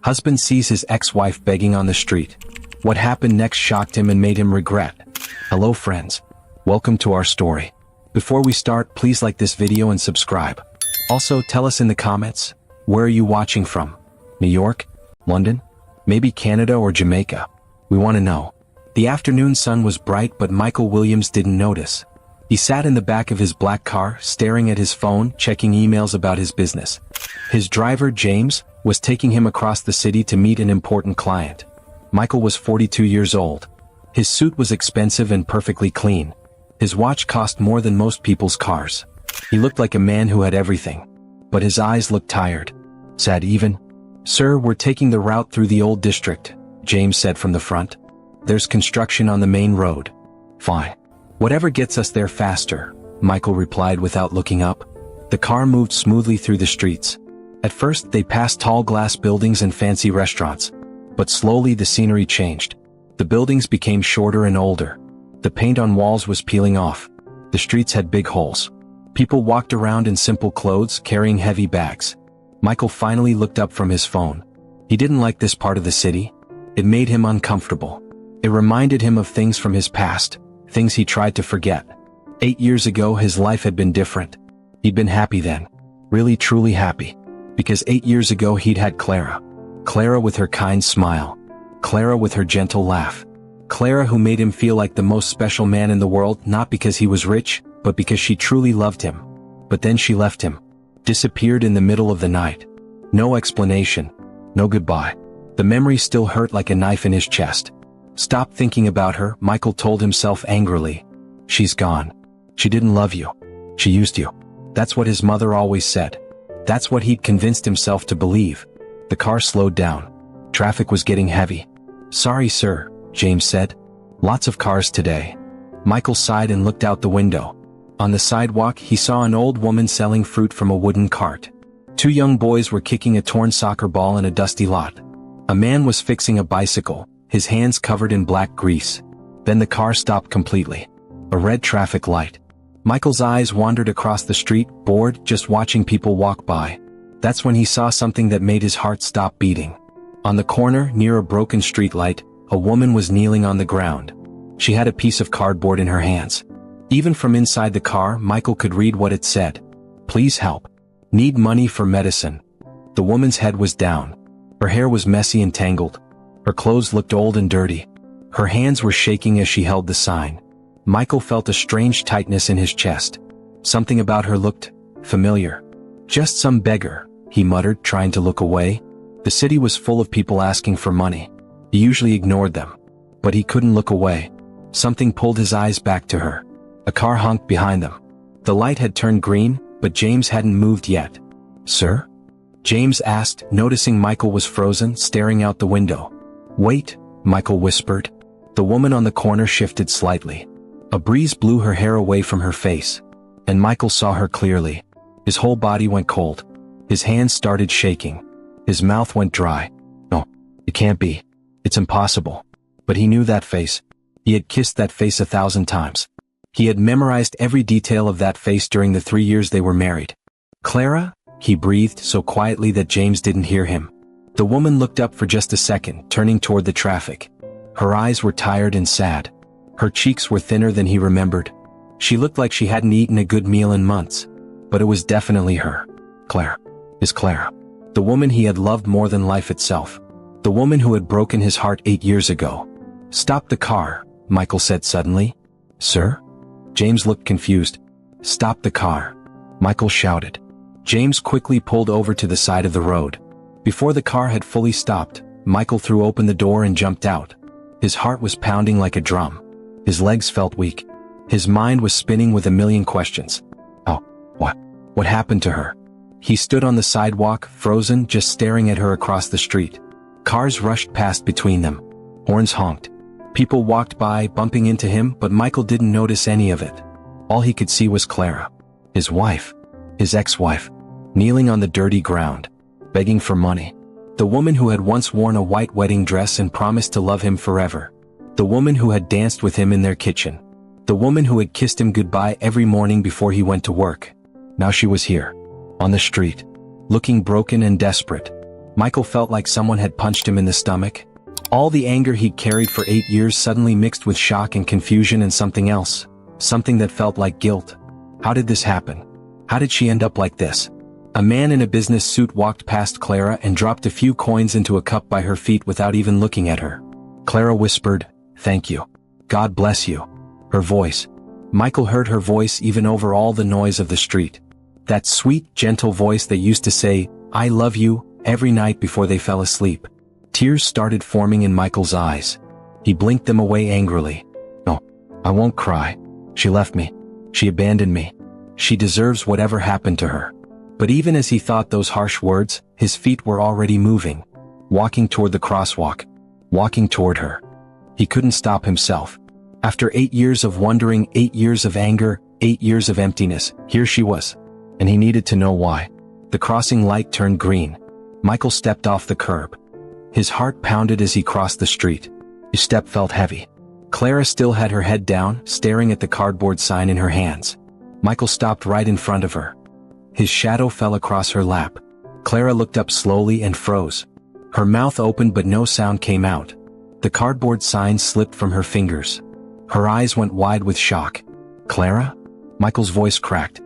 Husband sees his ex-wife begging on the street. What happened next shocked him and made him regret. Hello friends. Welcome to our story. Before we start, please like this video and subscribe. Also, tell us in the comments, where are you watching from? New York? London? Maybe Canada or Jamaica? We want to know. The afternoon sun was bright, but Michael Williams didn't notice. He sat in the back of his black car, staring at his phone, checking emails about his business. His driver, James, was taking him across the city to meet an important client. Michael was 42 years old. His suit was expensive and perfectly clean. His watch cost more than most people's cars. He looked like a man who had everything. But his eyes looked tired. Sad even. Sir, we're taking the route through the old district, James said from the front. There's construction on the main road. Fine. Whatever gets us there faster, Michael replied without looking up. The car moved smoothly through the streets. At first, they passed tall glass buildings and fancy restaurants. But slowly the scenery changed. The buildings became shorter and older. The paint on walls was peeling off. The streets had big holes. People walked around in simple clothes, carrying heavy bags. Michael finally looked up from his phone. He didn't like this part of the city. It made him uncomfortable. It reminded him of things from his past, things he tried to forget. 8 years ago, his life had been different. He'd been happy then. Really, truly happy. Because 8 years ago he'd had Clara. Clara with her kind smile. Clara with her gentle laugh. Clara who made him feel like the most special man in the world, not because he was rich, but because she truly loved him. But then she left him. Disappeared in the middle of the night. No explanation. No goodbye. The memory still hurt like a knife in his chest. Stop thinking about her, Michael told himself angrily. She's gone. She didn't love you. She used you. That's what his mother always said. That's what he'd convinced himself to believe. The car slowed down. Traffic was getting heavy. Sorry, sir, James said. Lots of cars today. Michael sighed and looked out the window. On the sidewalk, he saw an old woman selling fruit from a wooden cart. 2 young boys were kicking a torn soccer ball in a dusty lot. A man was fixing a bicycle, his hands covered in black grease. Then the car stopped completely. A red traffic light. Michael's eyes wandered across the street, bored, just watching people walk by. That's when he saw something that made his heart stop beating. On the corner, near a broken streetlight, a woman was kneeling on the ground. She had a piece of cardboard in her hands. Even from inside the car, Michael could read what it said. Please help. Need money for medicine. The woman's head was down. Her hair was messy and tangled. Her clothes looked old and dirty. Her hands were shaking as she held the sign. Michael felt a strange tightness in his chest. Something about her looked familiar. Just some beggar, he muttered, trying to look away. The city was full of people asking for money. He usually ignored them. But he couldn't look away. Something pulled his eyes back to her. A car honked behind them. The light had turned green, but James hadn't moved yet. Sir? James asked, noticing Michael was frozen, staring out the window. Wait, Michael whispered. The woman on the corner shifted slightly. A breeze blew her hair away from her face. And Michael saw her clearly. His whole body went cold. His hands started shaking. His mouth went dry. No, it can't be. It's impossible. But he knew that face. He had kissed that face 1,000 times. He had memorized every detail of that face during the 3 years they were married. Clara? He breathed so quietly that James didn't hear him. The woman looked up for just a second, turning toward the traffic. Her eyes were tired and sad. Her cheeks were thinner than he remembered. She looked like she hadn't eaten a good meal in months. But it was definitely her. Clara. His Clara. The woman he had loved more than life itself. The woman who had broken his heart 8 years ago. Stop the car, Michael said suddenly. Sir? James looked confused. Stop the car, Michael shouted. James quickly pulled over to the side of the road. Before the car had fully stopped, Michael threw open the door and jumped out. His heart was pounding like a drum. His legs felt weak. His mind was spinning with a million questions. Oh, what happened to her? He stood on the sidewalk, frozen, just staring at her across the street. Cars rushed past between them. Horns honked. People walked by, bumping into him, but Michael didn't notice any of it. All he could see was Clara. His wife. His ex-wife. Kneeling on the dirty ground. Begging for money. The woman who had once worn a white wedding dress and promised to love him forever. The woman who had danced with him in their kitchen. The woman who had kissed him goodbye every morning before he went to work. Now she was here. On the street. Looking broken and desperate. Michael felt like someone had punched him in the stomach. All the anger he'd carried for 8 years suddenly mixed with shock and confusion and something else. Something that felt like guilt. How did this happen? How did she end up like this? A man in a business suit walked past Clara and dropped a few coins into a cup by her feet without even looking at her. Clara whispered, "Thank you. God bless you." Her voice. Michael heard her voice even over all the noise of the street. That sweet, gentle voice that used to say, "I love you," every night before they fell asleep. Tears started forming in Michael's eyes. He blinked them away angrily. "No, I won't cry. She left me. She abandoned me. She deserves whatever happened to her." But even as he thought those harsh words, his feet were already moving. Walking toward the crosswalk. Walking toward her. He couldn't stop himself. After 8 years of wondering, 8 years of anger, 8 years of emptiness, here she was. And he needed to know why. The crossing light turned green. Michael stepped off the curb. His heart pounded as he crossed the street. His step felt heavy. Clara still had her head down, staring at the cardboard sign in her hands. Michael stopped right in front of her. His shadow fell across her lap. Clara looked up slowly and froze. Her mouth opened but no sound came out. The cardboard sign slipped from her fingers. Her eyes went wide with shock. "Clara?" Michael's voice cracked.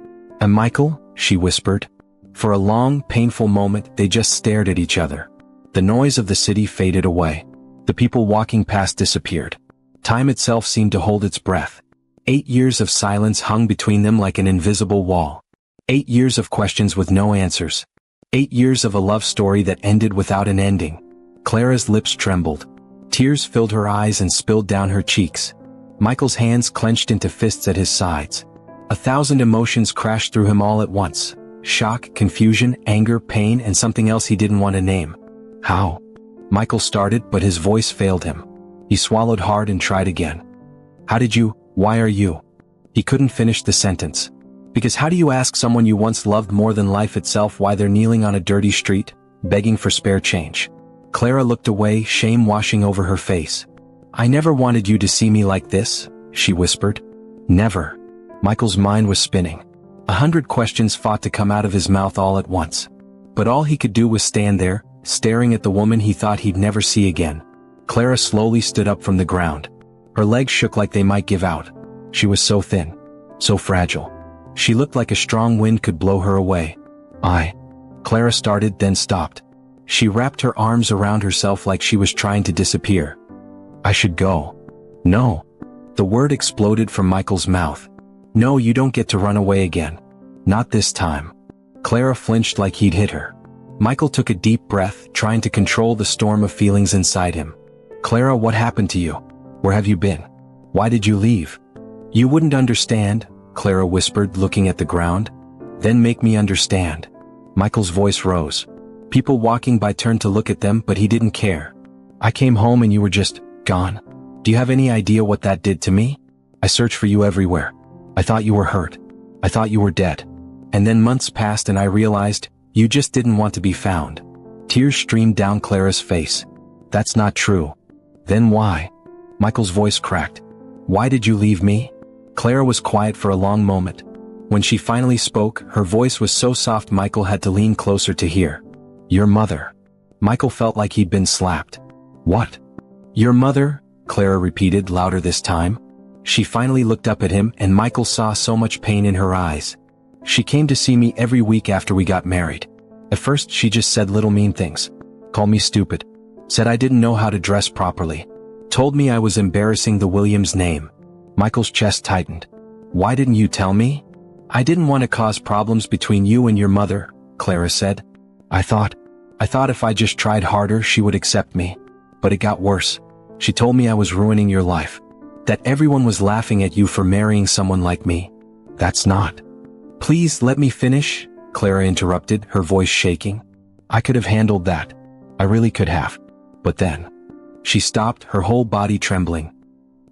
Michael?" she whispered. For a long, painful moment they just stared at each other. The noise of the city faded away. The people walking past disappeared. Time itself seemed to hold its breath. 8 years of silence hung between them like an invisible wall. 8 years of questions with no answers. 8 years of a love story that ended without an ending. Clara's lips trembled. Tears filled her eyes and spilled down her cheeks. Michael's hands clenched into fists at his sides. 1,000 emotions crashed through him all at once. Shock, confusion, anger, pain, and something else he didn't want to name. "How?" Michael started, but his voice failed him. He swallowed hard and tried again. "How did you? Why are you?" He couldn't finish the sentence. Because how do you ask someone you once loved more than life itself why they're kneeling on a dirty street, begging for spare change? Clara looked away, shame washing over her face. "I never wanted you to see me like this," she whispered. "Never." Michael's mind was spinning. 100 questions fought to come out of his mouth all at once. But all he could do was stand there, staring at the woman he thought he'd never see again. Clara slowly stood up from the ground. Her legs shook like they might give out. She was so thin. So fragile. She looked like a strong wind could blow her away. Clara started, then stopped. She wrapped her arms around herself like she was trying to disappear. "I should go." "No." The word exploded from Michael's mouth. "No, you don't get to run away again. Not this time." Clara flinched like he'd hit her. Michael took a deep breath, trying to control the storm of feelings inside him. "Clara, what happened to you? Where have you been? Why did you leave?" "You wouldn't understand," Clara whispered, looking at the ground. "Then make me understand." Michael's voice rose. People walking by turned to look at them, but he didn't care. "I came home and you were just gone. Do you have any idea what that did to me? I searched for you everywhere. I thought you were hurt. I thought you were dead. And then months passed and I realized you just didn't want to be found." Tears streamed down Clara's face. "That's not true." "Then why?" Michael's voice cracked. "Why did you leave me?" Clara was quiet for a long moment. When she finally spoke, her voice was so soft Michael had to lean closer to hear. "Your mother." Michael felt like he'd been slapped. "What?" "Your mother," Clara repeated louder this time. She finally looked up at him and Michael saw so much pain in her eyes. "She came to see me every week after we got married. At first she just said little mean things. Called me stupid. Said I didn't know how to dress properly. Told me I was embarrassing the Williams name." Michael's chest tightened. "Why didn't you tell me?" "I didn't want to cause problems between you and your mother," Clara said. I thought if I just tried harder she would accept me. But it got worse. She told me I was ruining your life. That everyone was laughing at you for marrying someone like me. That's not." "Please let me finish," Clara interrupted, her voice shaking. "I could have handled that. I really could have. But then." She stopped, her whole body trembling.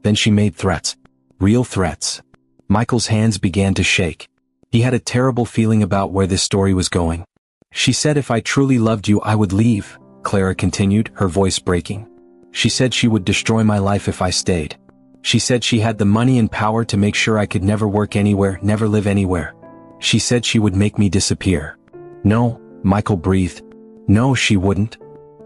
Then she made threats. Real threats. Michael's hands began to shake. He had a terrible feeling about where this story was going. "She said if I truly loved you I would leave," Clara continued, her voice breaking. "She said she would destroy my life if I stayed. She said she had the money and power to make sure I could never work anywhere, never live anywhere. She said she would make me disappear." "No," Michael breathed. No, she wouldn't.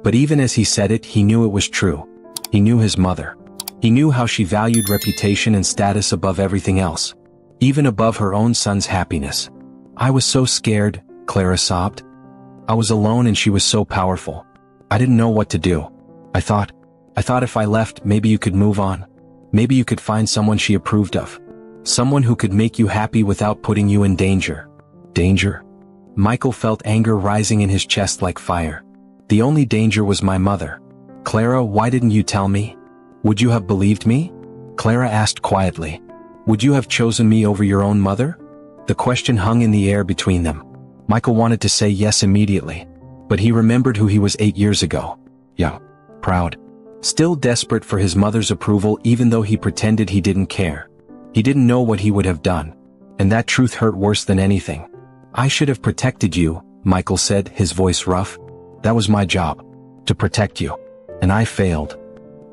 But even as he said it, he knew it was true. He knew his mother. He knew how she valued reputation and status above everything else, even above her own son's happiness. I was so scared, Clara sobbed. I was alone and she was so powerful. I didn't know what to do. I thought if I left, maybe you could move on. Maybe you could find someone she approved of. Someone who could make you happy without putting you in danger. Danger? Michael felt anger rising in his chest like fire. The only danger was my mother. Clara, why didn't you tell me? Would you have believed me? Clara asked quietly. Would you have chosen me over your own mother? The question hung in the air between them. Michael wanted to say yes immediately, but he remembered who he was 8 years ago. Young, proud, still desperate for his mother's approval even though he pretended he didn't care. He didn't know what he would have done, and that truth hurt worse than anything. I should have protected you, Michael said, his voice rough. That was my job, to protect you, and I failed.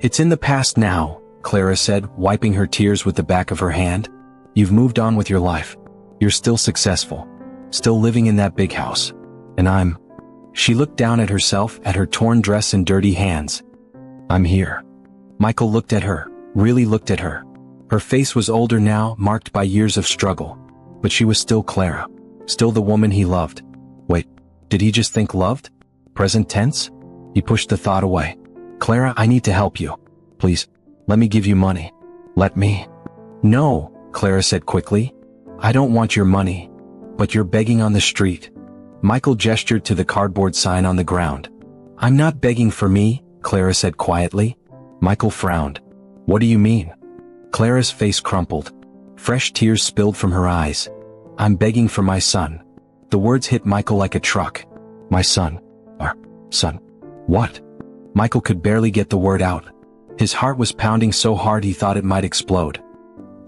It's in the past now, Clara said, wiping her tears with the back of her hand. You've moved on with your life. You're still successful, still living in that big house. And I'm... She looked down at herself, at her torn dress and dirty hands. I'm here. Michael looked at her, really looked at her. Her face was older now, marked by years of struggle. But she was still Clara, still the woman he loved. Wait, did he just think loved? Present tense? He pushed the thought away. Clara, I need to help you. Please, let me give you money. Let me. No, Clara said quickly. I don't want your money. But you're begging on the street. Michael gestured to the cardboard sign on the ground. I'm not begging for me, Clara said quietly. Michael frowned. What do you mean? Clara's face crumpled. Fresh tears spilled from her eyes. I'm begging for my son. The words hit Michael like a truck. My son. Our son. What? Michael could barely get the word out. His heart was pounding so hard he thought it might explode.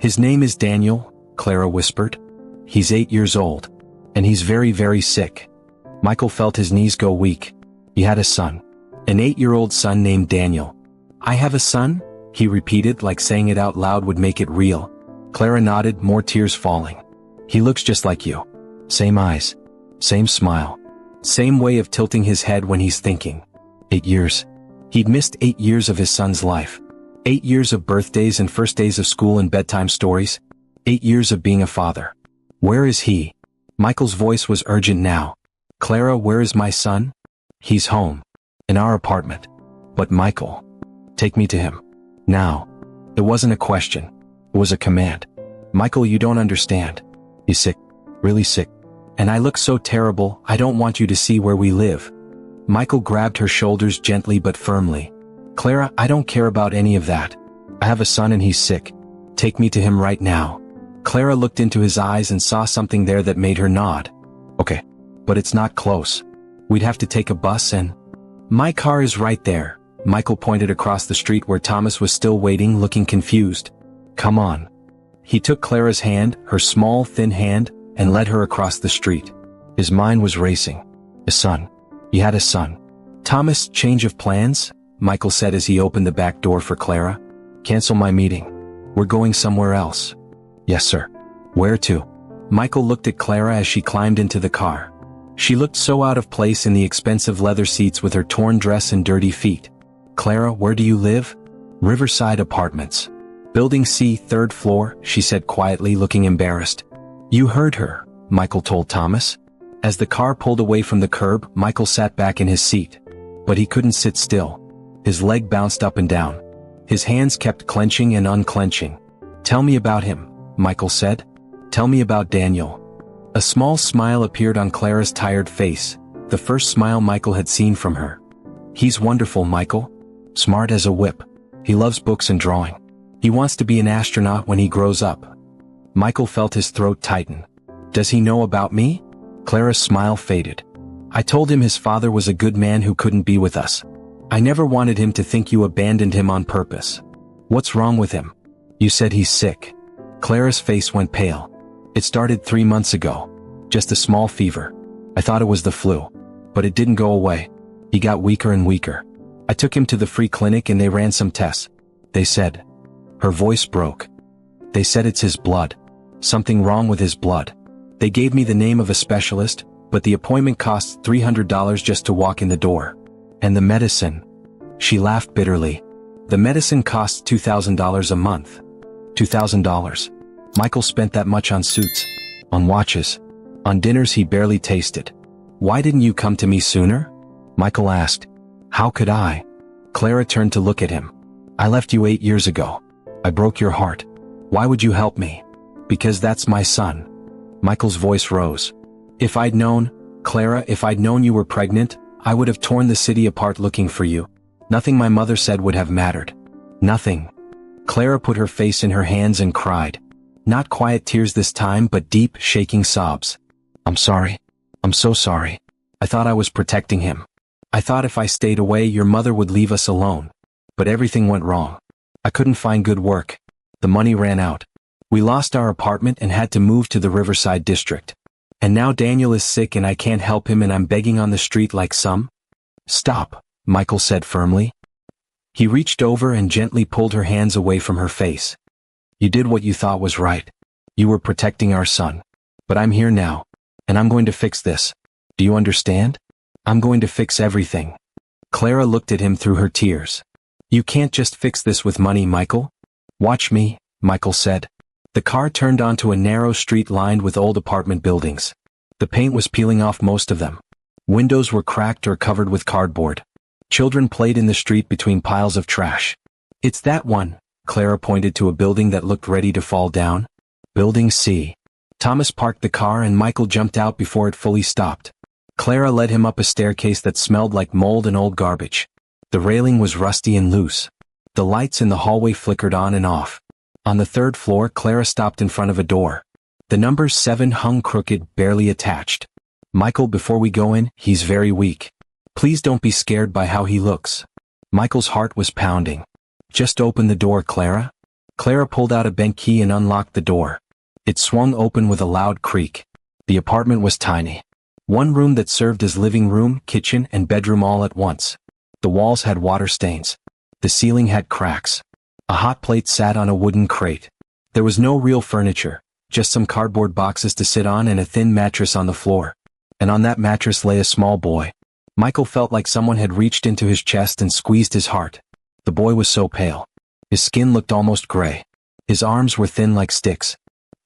His name is Daniel, Clara whispered. He's 8 years old. And he's very, very sick. Michael felt his knees go weak. He had a son. An 8-year-old son named Daniel. I have a son? He repeated, like saying it out loud would make it real. Clara nodded, more tears falling. He looks just like you. Same eyes. Same smile. Same way of tilting his head when he's thinking. 8 years. He'd missed 8 years of his son's life. 8 years of birthdays and first days of school and bedtime stories. 8 years of being a father. Where is he? Michael's voice was urgent now. Clara, where is my son? He's home. In our apartment. But Michael. Take me to him. Now. It wasn't a question. It was a command. Michael, you don't understand. He's sick. Really sick. And I look so terrible, I don't want you to see where we live. Michael grabbed her shoulders gently but firmly. Clara, I don't care about any of that. I have a son and he's sick. Take me to him right now. Clara looked into his eyes and saw something there that made her nod. Okay. But it's not close. We'd have to take a bus and... My car is right there. Michael pointed across the street where Thomas was still waiting, looking confused. Come on. He took Clara's hand, her small, thin hand, and led her across the street. His mind was racing. A son. He had a son. Thomas, change of plans? Michael said as he opened the back door for Clara. Cancel my meeting. We're going somewhere else. Yes, sir. Where to? Michael looked at Clara as she climbed into the car. She looked so out of place in the expensive leather seats with her torn dress and dirty feet. Clara, where do you live? Riverside Apartments. Building C, 3rd floor, she said quietly, looking embarrassed. You heard her, Michael told Thomas. As the car pulled away from the curb, Michael sat back in his seat. But he couldn't sit still. His leg bounced up and down. His hands kept clenching and unclenching. Tell me about him, Michael said. Tell me about Daniel. A small smile appeared on Clara's tired face, the first smile Michael had seen from her. He's wonderful, Michael. Smart as a whip. He loves books and drawing. He wants to be an astronaut when he grows up. Michael felt his throat tighten. Does he know about me? Clara's smile faded. I told him his father was a good man who couldn't be with us. I never wanted him to think you abandoned him on purpose. What's wrong with him? You said he's sick. Clara's face went pale. It started 3 months ago. Just a small fever. I thought it was the flu. But it didn't go away. He got weaker and weaker. I took him to the free clinic and they ran some tests. They said. Her voice broke. They said it's his blood. Something wrong with his blood. They gave me the name of a specialist, but the appointment costs $300 just to walk in the door. And the medicine. She laughed bitterly. The medicine costs $2,000 a month. $2,000. Michael spent that much on suits, on watches, on dinners he barely tasted. Why didn't you come to me sooner? Michael asked. How could I? Clara turned to look at him. I left you 8 years ago. I broke your heart. Why would you help me? Because that's my son. Michael's voice rose. If I'd known, Clara, if I'd known you were pregnant, I would have torn the city apart looking for you. Nothing my mother said would have mattered. Nothing. Clara put her face in her hands and cried. Not quiet tears this time, but deep, shaking sobs. I'm sorry. I'm so sorry. I thought I was protecting him. I thought if I stayed away, your mother would leave us alone. But everything went wrong. I couldn't find good work. The money ran out. We lost our apartment and had to move to the Riverside district. And now Daniel is sick and I can't help him and I'm begging on the street like some. Stop, Michael said firmly. He reached over and gently pulled her hands away from her face. You did what you thought was right. You were protecting our son. But I'm here now. And I'm going to fix this. Do you understand? I'm going to fix everything. Clara looked at him through her tears. You can't just fix this with money, Michael. Watch me, Michael said. The car turned onto a narrow street lined with old apartment buildings. The paint was peeling off most of them. Windows were cracked or covered with cardboard. Children played in the street between piles of trash. It's that one, Clara pointed to a building that looked ready to fall down. Building C. Thomas parked the car and Michael jumped out before it fully stopped. Clara led him up a staircase that smelled like mold and old garbage. The railing was rusty and loose. The lights in the hallway flickered on and off. On the third floor, Clara stopped in front of a door. The number 7 hung crooked, barely attached. Michael, before we go in, he's very weak. Please don't be scared by how he looks. Michael's heart was pounding. Just open the door, Clara. Clara pulled out a bent key and unlocked the door. It swung open with a loud creak. The apartment was tiny. One room that served as living room, kitchen, and bedroom all at once. The walls had water stains. The ceiling had cracks. A hot plate sat on a wooden crate. There was no real furniture, just some cardboard boxes to sit on and a thin mattress on the floor. And on that mattress lay a small boy. Michael felt like someone had reached into his chest and squeezed his heart. The boy was so pale. His skin looked almost gray. His arms were thin like sticks.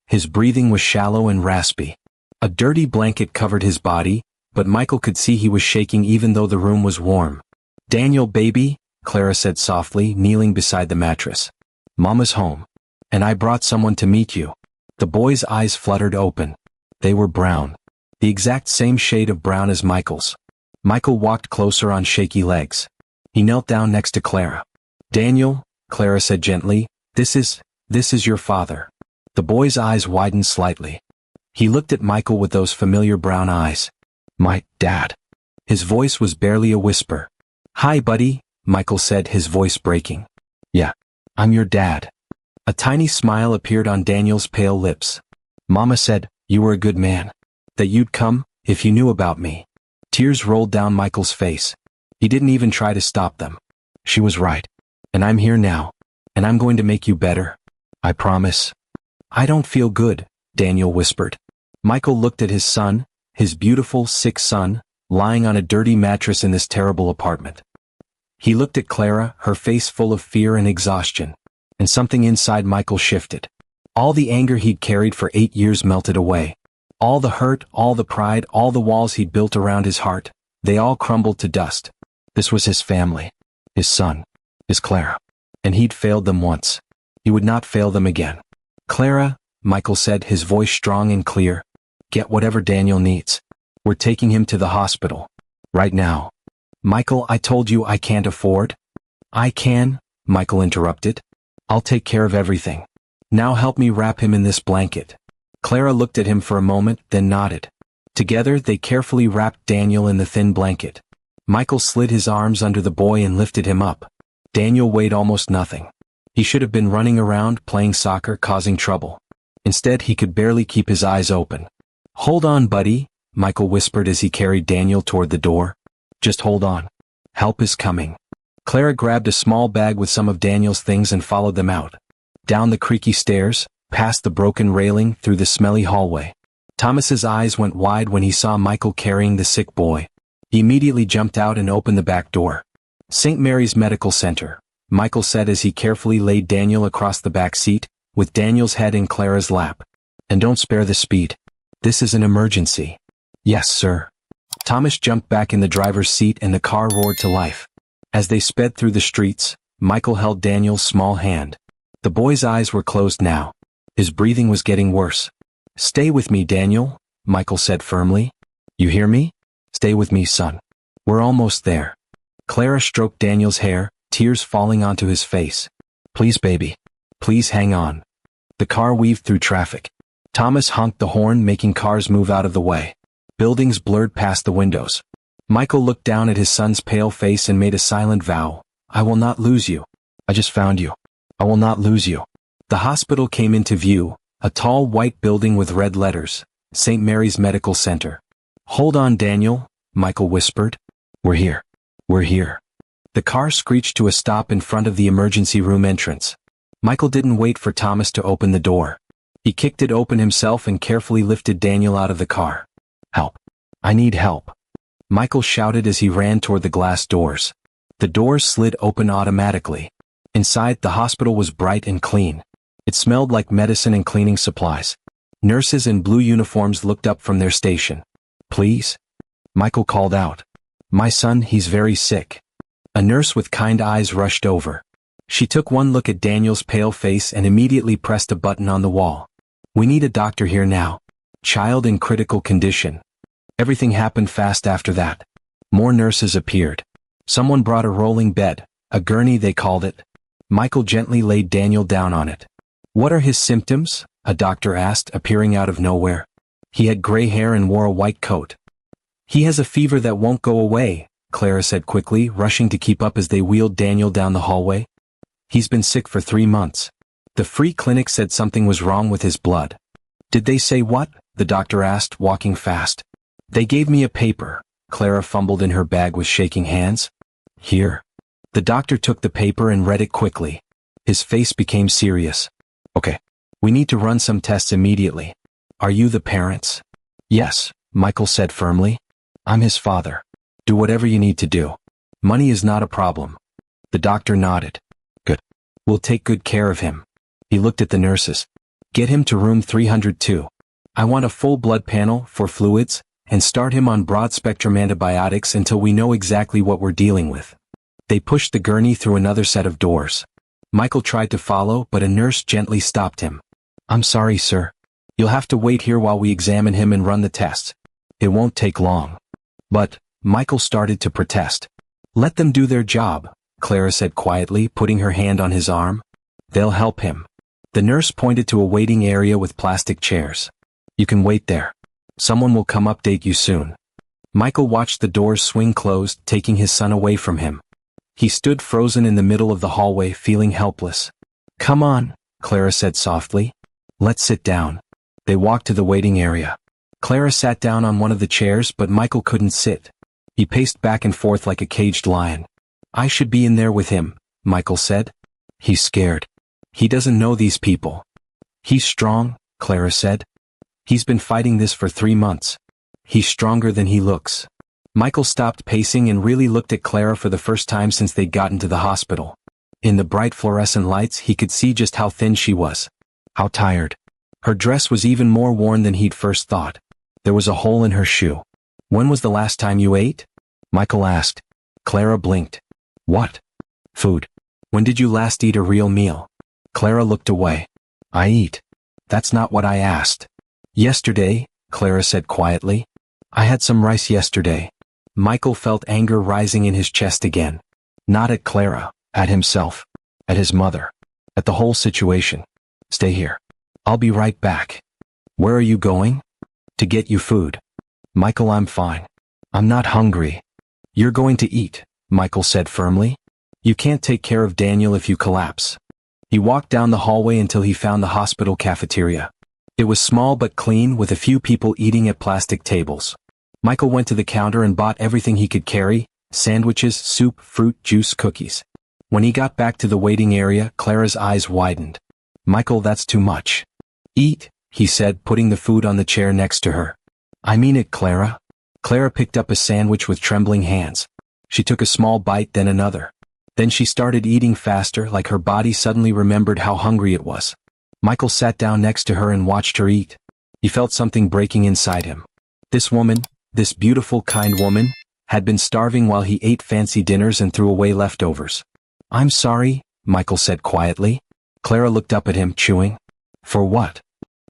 His breathing was shallow and raspy. A dirty blanket covered his body, but Michael could see he was shaking even though the room was warm. Daniel, baby, Clara said softly, kneeling beside the mattress. Mama's home. And I brought someone to meet you. The boy's eyes fluttered open. They were brown. The exact same shade of brown as Michael's. Michael walked closer on shaky legs. He knelt down next to Clara. Daniel, Clara said gently, this is your father. The boy's eyes widened slightly. He looked at Michael with those familiar brown eyes. My dad. His voice was barely a whisper. Hi, buddy, Michael said, his voice breaking. Yeah, I'm your dad. A tiny smile appeared on Daniel's pale lips. Mama said, you were a good man. That you'd come, if you knew about me. Tears rolled down Michael's face. He didn't even try to stop them. She was right. And I'm here now. And I'm going to make you better. I promise. I don't feel good, Daniel whispered. Michael looked at his son, his beautiful, sick son, lying on a dirty mattress in this terrible apartment. He looked at Clara, her face full of fear and exhaustion. And something inside Michael shifted. All the anger he'd carried for 8 years melted away. All the hurt, all the pride, all the walls he'd built around his heart, they all crumbled to dust. This was his family. His son. His Clara. And he'd failed them once. He would not fail them again. Clara, Michael said, his voice strong and clear. Get whatever Daniel needs. We're taking him to the hospital. Right now. Michael, I told you I can't afford. I can, Michael interrupted. I'll take care of everything. Now help me wrap him in this blanket. Clara looked at him for a moment, then nodded. Together, they carefully wrapped Daniel in the thin blanket. Michael slid his arms under the boy and lifted him up. Daniel weighed almost nothing. He should have been running around, playing soccer, causing trouble. Instead, he could barely keep his eyes open. Hold on, buddy, Michael whispered as he carried Daniel toward the door. Just hold on. Help is coming. Clara grabbed a small bag with some of Daniel's things and followed them out. Down the creaky stairs, past the broken railing, through the smelly hallway. Thomas's eyes went wide when he saw Michael carrying the sick boy. He immediately jumped out and opened the back door. St. Mary's Medical Center, Michael said as he carefully laid Daniel across the back seat, with Daniel's head in Clara's lap. And don't spare the speed. This is an emergency. Yes, sir. Thomas jumped back in the driver's seat and the car roared to life. As they sped through the streets, Michael held Daniel's small hand. The boy's eyes were closed now. His breathing was getting worse. Stay with me, Daniel, Michael said firmly. You hear me? Stay with me, son. We're almost there. Clara stroked Daniel's hair, tears falling onto his face. Please, baby. Please hang on. The car weaved through traffic. Thomas honked the horn, making cars move out of the way. Buildings blurred past the windows. Michael looked down at his son's pale face and made a silent vow. I will not lose you. I just found you. I will not lose you. The hospital came into view, a tall white building with red letters, St. Mary's Medical Center. Hold on, Daniel, Michael whispered. We're here. We're here. The car screeched to a stop in front of the emergency room entrance. Michael didn't wait for Thomas to open the door. He kicked it open himself and carefully lifted Daniel out of the car. Help. I need help. Michael shouted as he ran toward the glass doors. The doors slid open automatically. Inside, the hospital was bright and clean. It smelled like medicine and cleaning supplies. Nurses in blue uniforms looked up from their station. Please? Michael called out. My son, he's very sick. A nurse with kind eyes rushed over. She took one look at Daniel's pale face and immediately pressed a button on the wall. We need a doctor here now. Child in critical condition. Everything happened fast after that. More nurses appeared. Someone brought a rolling bed, a gurney they called it. Michael gently laid Daniel down on it. What are his symptoms? A doctor asked, appearing out of nowhere. He had gray hair and wore a white coat. He has a fever that won't go away, Clara said quickly, rushing to keep up as they wheeled Daniel down the hallway. He's been sick for 3 months. The free clinic said something was wrong with his blood. Did they say what? The doctor asked, walking fast. They gave me a paper. Clara fumbled in her bag with shaking hands. Here. The doctor took the paper and read it quickly. His face became serious. Okay. We need to run some tests immediately. Are you the parents? Yes, Michael said firmly. I'm his father. Do whatever you need to do. Money is not a problem. The doctor nodded. Good. We'll take good care of him. He looked at the nurses. Get him to room 302. I want a full blood panel for fluids, and start him on broad-spectrum antibiotics until we know exactly what we're dealing with. They pushed the gurney through another set of doors. Michael tried to follow, but a nurse gently stopped him. I'm sorry, sir. You'll have to wait here while we examine him and run the tests. It won't take long. But, Michael started to protest. Let them do their job, Clara said quietly, putting her hand on his arm. They'll help him. The nurse pointed to a waiting area with plastic chairs. You can wait there. Someone will come update you soon. Michael watched the doors swing closed, taking his son away from him. He stood frozen in the middle of the hallway, feeling helpless. Come on, Clara said softly. Let's sit down. They walked to the waiting area. Clara sat down on one of the chairs, but Michael couldn't sit. He paced back and forth like a caged lion. I should be in there with him, Michael said. He's scared. He doesn't know these people. He's strong, Clara said. He's been fighting this for 3 months. He's stronger than he looks. Michael stopped pacing and really looked at Clara for the first time since they'd gotten to the hospital. In the bright fluorescent lights, he could see just how thin she was. How tired. Her dress was even more worn than he'd first thought. There was a hole in her shoe. When was the last time you ate? Michael asked. Clara blinked. What? Food. When did you last eat a real meal? Clara looked away. I eat. That's not what I asked. Yesterday, Clara said quietly. I had some rice yesterday. Michael felt anger rising in his chest again. Not at Clara, at himself, at his mother, at the whole situation. Stay here. I'll be right back. Where are you going? To get you food. Michael, I'm fine. I'm not hungry. You're going to eat, Michael said firmly. You can't take care of Daniel if you collapse. He walked down the hallway until he found the hospital cafeteria. It was small but clean, with a few people eating at plastic tables. Michael went to the counter and bought everything he could carry: sandwiches, soup, fruit, juice, cookies. When he got back to the waiting area, Clara's eyes widened. Michael, that's too much. Eat, he said, putting the food on the chair next to her. I mean it, Clara. Clara picked up a sandwich with trembling hands. She took a small bite, then another. Then she started eating faster, like her body suddenly remembered how hungry it was. Michael sat down next to her and watched her eat. He felt something breaking inside him. This woman, this beautiful, kind woman, had been starving while he ate fancy dinners and threw away leftovers. I'm sorry, Michael said quietly. Clara looked up at him, chewing. For what?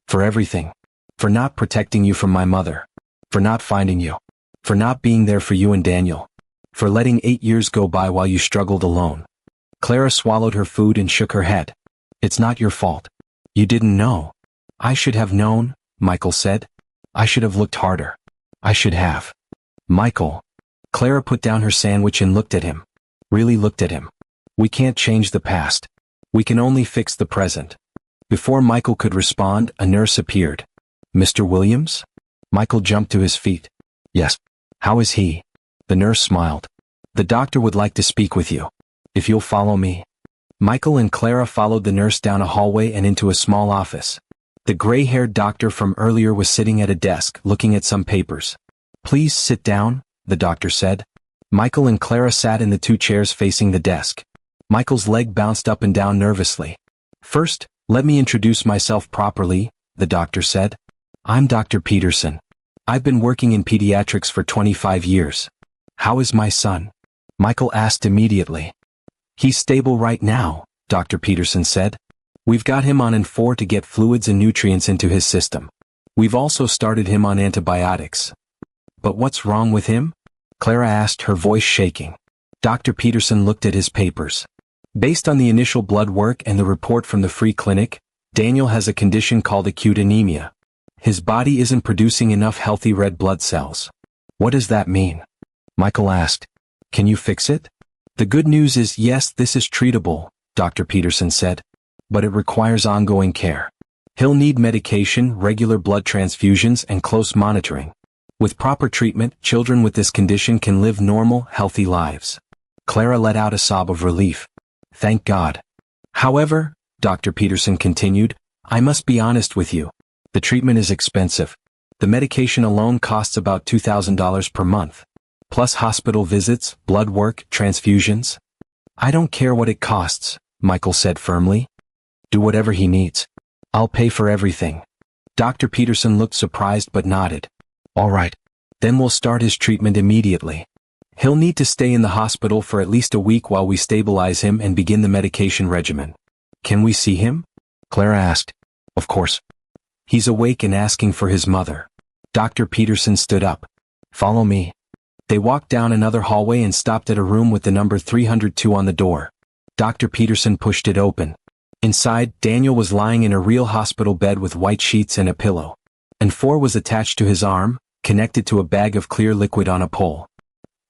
For everything. For not protecting you from my mother. For not finding you. For not being there for you and Daniel. For letting 8 years go by while you struggled alone. Clara swallowed her food and shook her head. It's not your fault. You didn't know. I should have known, Michael said. I should have looked harder. I should have. Michael. Clara put down her sandwich and looked at him. Really looked at him. We can't change the past. We can only fix the present. Before Michael could respond, a nurse appeared. Mr. Williams? Michael jumped to his feet. Yes. How is he? The nurse smiled. The doctor would like to speak with you. If you'll follow me. Michael and Clara followed the nurse down a hallway and into a small office. The gray-haired doctor from earlier was sitting at a desk, looking at some papers. Please sit down, the doctor said. Michael and Clara sat in the 2 chairs facing the desk. Michael's leg bounced up and down nervously. First, let me introduce myself properly, the doctor said. I'm Dr. Peterson. I've been working in pediatrics for 25 years. How is my son? Michael asked immediately. He's stable right now, Dr. Peterson said. We've got him on N4 to get fluids and nutrients into his system. We've also started him on antibiotics. But what's wrong with him? Clara asked, her voice shaking. Dr. Peterson looked at his papers. Based on the initial blood work and the report from the free clinic, Daniel has a condition called acute anemia. His body isn't producing enough healthy red blood cells. What does that mean? Michael asked. Can you fix it? The good news is yes, this is treatable, Dr. Peterson said. But it requires ongoing care. He'll need medication, regular blood transfusions, and close monitoring. With proper treatment, children with this condition can live normal, healthy lives. Clara let out a sob of relief. Thank God. However, Dr. Peterson continued, I must be honest with you. The treatment is expensive. The medication alone costs about $2,000 per month. Plus hospital visits, blood work, transfusions. I don't care what it costs, Michael said firmly. Do whatever he needs. I'll pay for everything. Dr. Peterson looked surprised but nodded. All right. Then we'll start his treatment immediately. He'll need to stay in the hospital for at least a week while we stabilize him and begin the medication regimen. Can we see him? Clara asked. Of course. He's awake and asking for his mother. Dr. Peterson stood up. Follow me. They walked down another hallway and stopped at a room with the number 302 on the door. Dr. Peterson pushed it open. Inside, Daniel was lying in a real hospital bed with white sheets and a pillow. And 4 was attached to his arm, connected to a bag of clear liquid on a pole.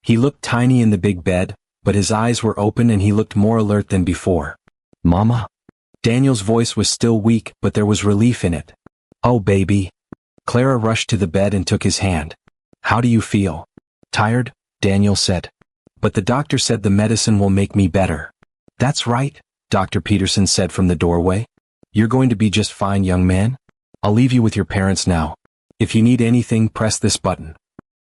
He looked tiny in the big bed, but his eyes were open and he looked more alert than before. Mama? Daniel's voice was still weak, but there was relief in it. Oh, baby. Clara rushed to the bed and took his hand. How do you feel? Tired, Daniel said. But the doctor said the medicine will make me better. That's right, Dr. Peterson said from the doorway. You're going to be just fine, young man. I'll leave you with your parents now. If you need anything, press this button.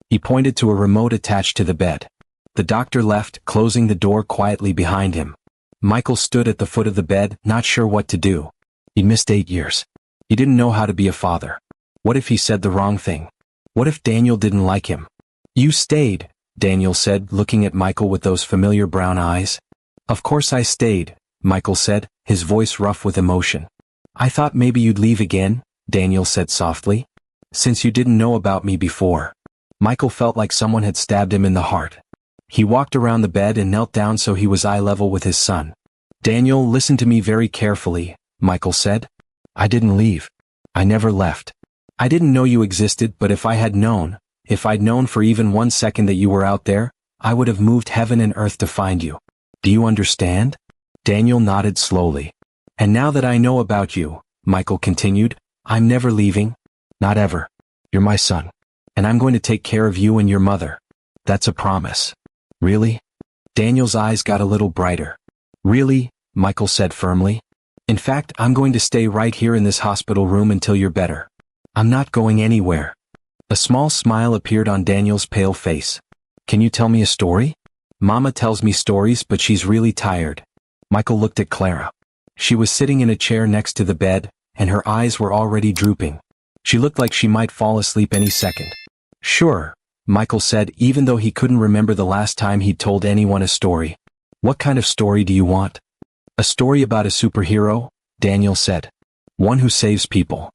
He pointed to a remote attached to the bed. The doctor left, closing the door quietly behind him. Michael stood at the foot of the bed, not sure what to do. He'd missed 8 years. He didn't know how to be a father. What if he said the wrong thing? What if Daniel didn't like him? You stayed, Daniel said, looking at Michael with those familiar brown eyes. Of course I stayed, Michael said, his voice rough with emotion. I thought maybe you'd leave again, Daniel said softly. Since you didn't know about me before. Michael felt like someone had stabbed him in the heart. He walked around the bed and knelt down so he was eye level with his son. Daniel, listen to me very carefully, Michael said. I didn't leave. I never left. I didn't know you existed, but if I'd known for even 1 second that you were out there, I would have moved heaven and earth to find you. Do you understand? Daniel nodded slowly. And now that I know about you, Michael continued, I'm never leaving. Not ever. You're my son. And I'm going to take care of you and your mother. That's a promise. Really? Daniel's eyes got a little brighter. Really? Michael said firmly. In fact, I'm going to stay right here in this hospital room until you're better. I'm not going anywhere. A small smile appeared on Daniel's pale face. Can you tell me a story? Mama tells me stories, but she's really tired. Michael looked at Clara. She was sitting in a chair next to the bed, and her eyes were already drooping. She looked like she might fall asleep any second. Sure, Michael said, even though he couldn't remember the last time he'd told anyone a story. What kind of story do you want? A story about a superhero, Daniel said. One who saves people.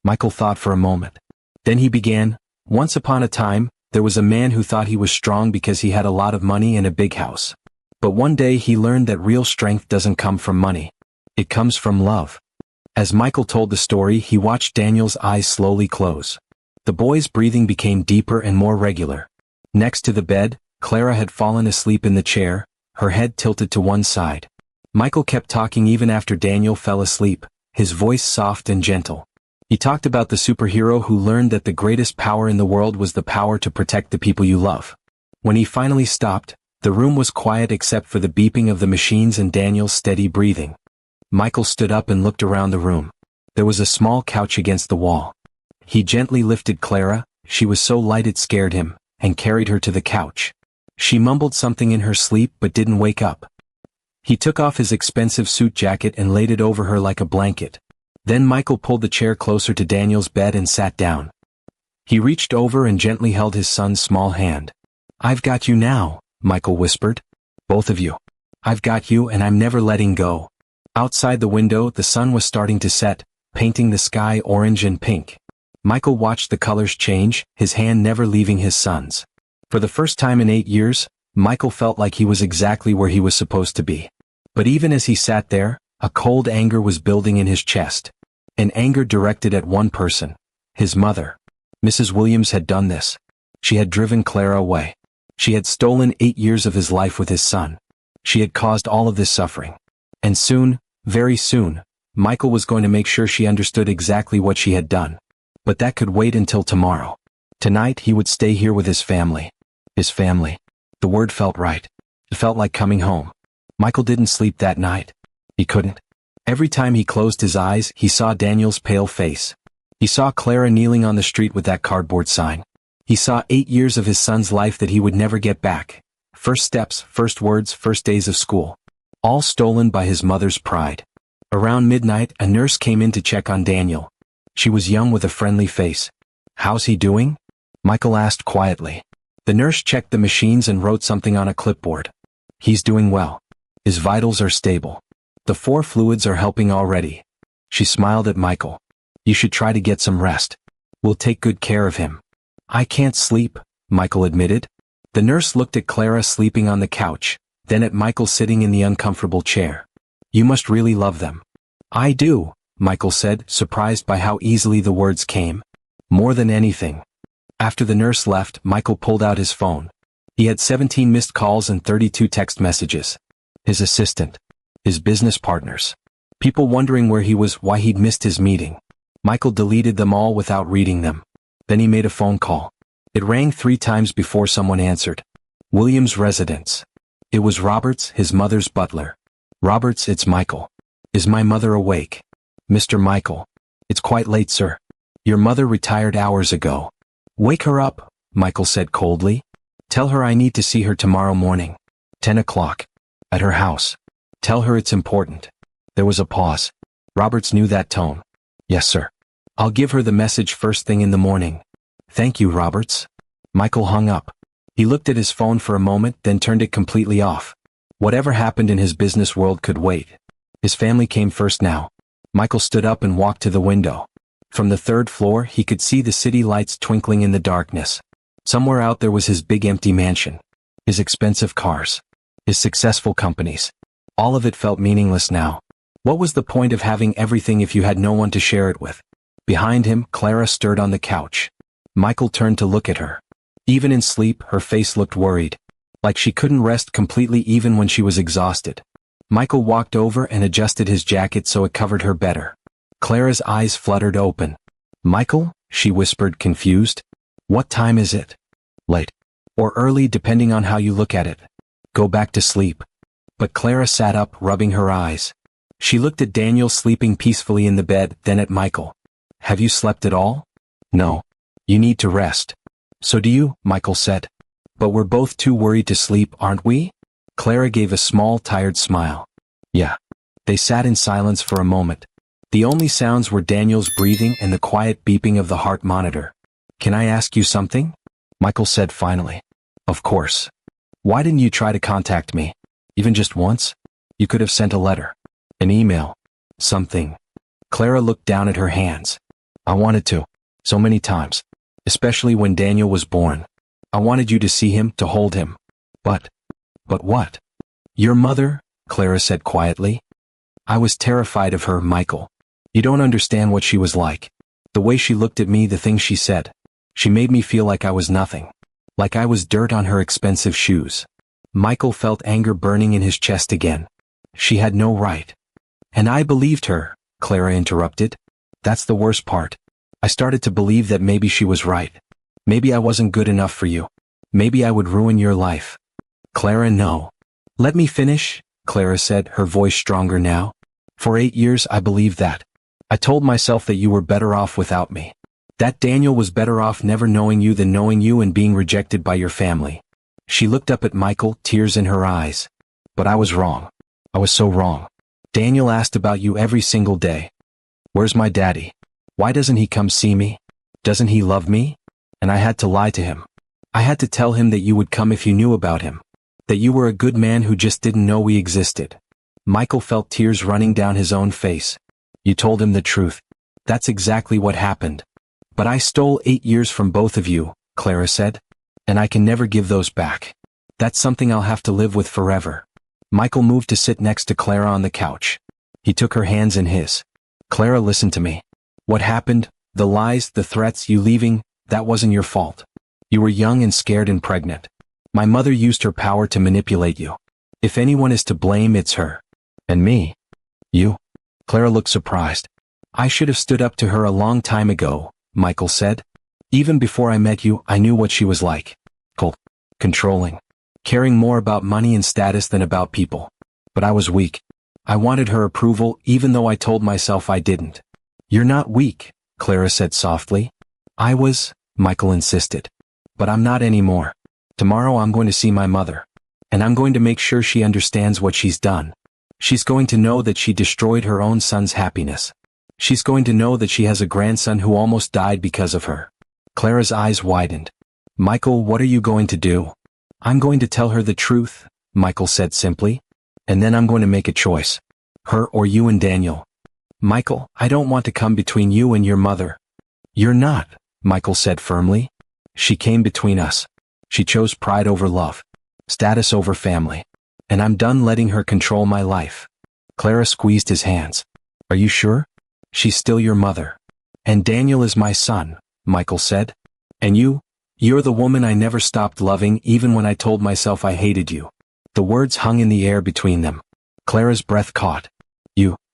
Michael thought for a moment. Then he began, once upon a time, there was a man who thought he was strong because he had a lot of money and a big house. But one day he learned that real strength doesn't come from money. It comes from love. As Michael told the story, he watched Daniel's eyes slowly close. The boy's breathing became deeper and more regular. Next to the bed, Clara had fallen asleep in the chair, her head tilted to one side. Michael kept talking even after Daniel fell asleep, his voice soft and gentle. He talked about the superhero who learned that the greatest power in the world was the power to protect the people you love. When he finally stopped, the room was quiet except for the beeping of the machines and Daniel's steady breathing. Michael stood up and looked around the room. There was a small couch against the wall. He gently lifted Clara, she was so light it scared him, and carried her to the couch. She mumbled something in her sleep but didn't wake up. He took off his expensive suit jacket and laid it over her like a blanket. Then Michael pulled the chair closer to Daniel's bed and sat down. He reached over and gently held his son's small hand. "I've got you now," Michael whispered. "Both of you. I've got you and I'm never letting go." Outside the window, the sun was starting to set, painting the sky orange and pink. Michael watched the colors change, his hand never leaving his son's. For the first time in 8 years, Michael felt like he was exactly where he was supposed to be. But even as he sat there, a cold anger was building in his chest. An anger directed at one person, his mother. Mrs. Williams had done this. She had driven Clara away. She had stolen 8 years of his life with his son. She had caused all of this suffering. And soon, very soon, Michael was going to make sure she understood exactly what she had done. But that could wait until tomorrow. Tonight he would stay here with his family. His family. The word felt right. It felt like coming home. Michael didn't sleep that night. He couldn't. Every time he closed his eyes, he saw Daniel's pale face. He saw Clara kneeling on the street with that cardboard sign. He saw 8 years of his son's life that he would never get back. First steps, first words, first days of school. All stolen by his mother's pride. Around midnight, a nurse came in to check on Daniel. She was young with a friendly face. "How's he doing?" Michael asked quietly. The nurse checked the machines and wrote something on a clipboard. "He's doing well. His vitals are stable. The 4 fluids are helping already." She smiled at Michael. "You should try to get some rest. We'll take good care of him." "I can't sleep," Michael admitted. The nurse looked at Clara sleeping on the couch, then at Michael sitting in the uncomfortable chair. "You must really love them." "I do," Michael said, surprised by how easily the words came. "More than anything." After the nurse left, Michael pulled out his phone. He had 17 missed calls and 32 text messages. His assistant. His business partners. People wondering where he was, why he'd missed his meeting. Michael deleted them all without reading them. Then he made a phone call. It rang 3 times before someone answered. Williams' residence. It was Roberts, his mother's butler. "Roberts, it's Michael. Is my mother awake?" "Mr. Michael. It's quite late, sir. Your mother retired hours ago." "Wake her up," Michael said coldly. "Tell her I need to see her tomorrow morning. 10 o'clock. At her house. Tell her it's important." There was a pause. Roberts knew that tone. "Yes, sir. I'll give her the message first thing in the morning." "Thank you, Roberts." Michael hung up. He looked at his phone for a moment, then turned it completely off. Whatever happened in his business world could wait. His family came first now. Michael stood up and walked to the window. From the 3rd floor, he could see the city lights twinkling in the darkness. Somewhere out there was his big empty mansion. His expensive cars. His successful companies. All of it felt meaningless now. What was the point of having everything if you had no one to share it with? Behind him, Clara stirred on the couch. Michael turned to look at her. Even in sleep, her face looked worried. Like she couldn't rest completely even when she was exhausted. Michael walked over and adjusted his jacket so it covered her better. Clara's eyes fluttered open. "Michael?" she whispered, confused. "What time is it?" "Late. Or early, depending on how you look at it. Go back to sleep." But Clara sat up, rubbing her eyes. She looked at Daniel sleeping peacefully in the bed, then at Michael. Have you slept at all? No. You need to rest. So do you, Michael said. But we're both too worried to sleep, aren't we? Clara gave a small, tired smile. Yeah. They sat in silence for a moment. The only sounds were Daniel's breathing and the quiet beeping of the heart monitor. Can I ask you something? Michael said finally. Of course. Why didn't you try to contact me? Even just once? You could have sent a letter. An email. Something. Clara looked down at her hands. I wanted to. So many times. Especially when Daniel was born. I wanted you to see him, to hold him. But what? Your mother, Clara said quietly. I was terrified of her, Michael. You don't understand what she was like. The way she looked at me, the things she said. She made me feel like I was nothing. Like I was dirt on her expensive shoes. Michael felt anger burning in his chest again. She had no right. And I believed her, Clara interrupted. That's the worst part. I started to believe that maybe she was right. Maybe I wasn't good enough for you. Maybe I would ruin your life. Clara, no. Let me finish, Clara said, her voice stronger now. For 8 years I believed that. I told myself that you were better off without me. That Daniel was better off never knowing you than knowing you and being rejected by your family. She looked up at Michael, tears in her eyes. But I was wrong. I was so wrong. Daniel asked about you every single day. Where's my daddy? Why doesn't he come see me? Doesn't he love me? And I had to lie to him. I had to tell him that you would come if you knew about him. That you were a good man who just didn't know we existed. Michael felt tears running down his own face. You told him the truth. That's exactly what happened. But I stole 8 years from both of you, Clara said. And I can never give those back. That's something I'll have to live with forever. Michael moved to sit next to Clara on the couch. He took her hands in his. Clara, listen to me. What happened, the lies, the threats, you leaving, that wasn't your fault. You were young and scared and pregnant. My mother used her power to manipulate you. If anyone is to blame, it's her. And me. You. Clara looked surprised. I should have stood up to her a long time ago, Michael said. Even before I met you, I knew what she was like. Cold. Controlling. Caring more about money and status than about people. But I was weak. I wanted her approval even though I told myself I didn't. You're not weak, Clara said softly. I was, Michael insisted. But I'm not anymore. Tomorrow I'm going to see my mother. And I'm going to make sure she understands what she's done. She's going to know that she destroyed her own son's happiness. She's going to know that she has a grandson who almost died because of her. Clara's eyes widened. Michael, what are you going to do? I'm going to tell her the truth, Michael said simply. And then I'm going to make a choice. Her or you and Daniel. Michael, I don't want to come between you and your mother. You're not, Michael said firmly. She came between us. She chose pride over love. Status over family. And I'm done letting her control my life. Clara squeezed his hands. Are you sure? She's still your mother. And Daniel is my son, Michael said. And you're the woman I never stopped loving even when I told myself I hated you. The words hung in the air between them. Clara's breath caught.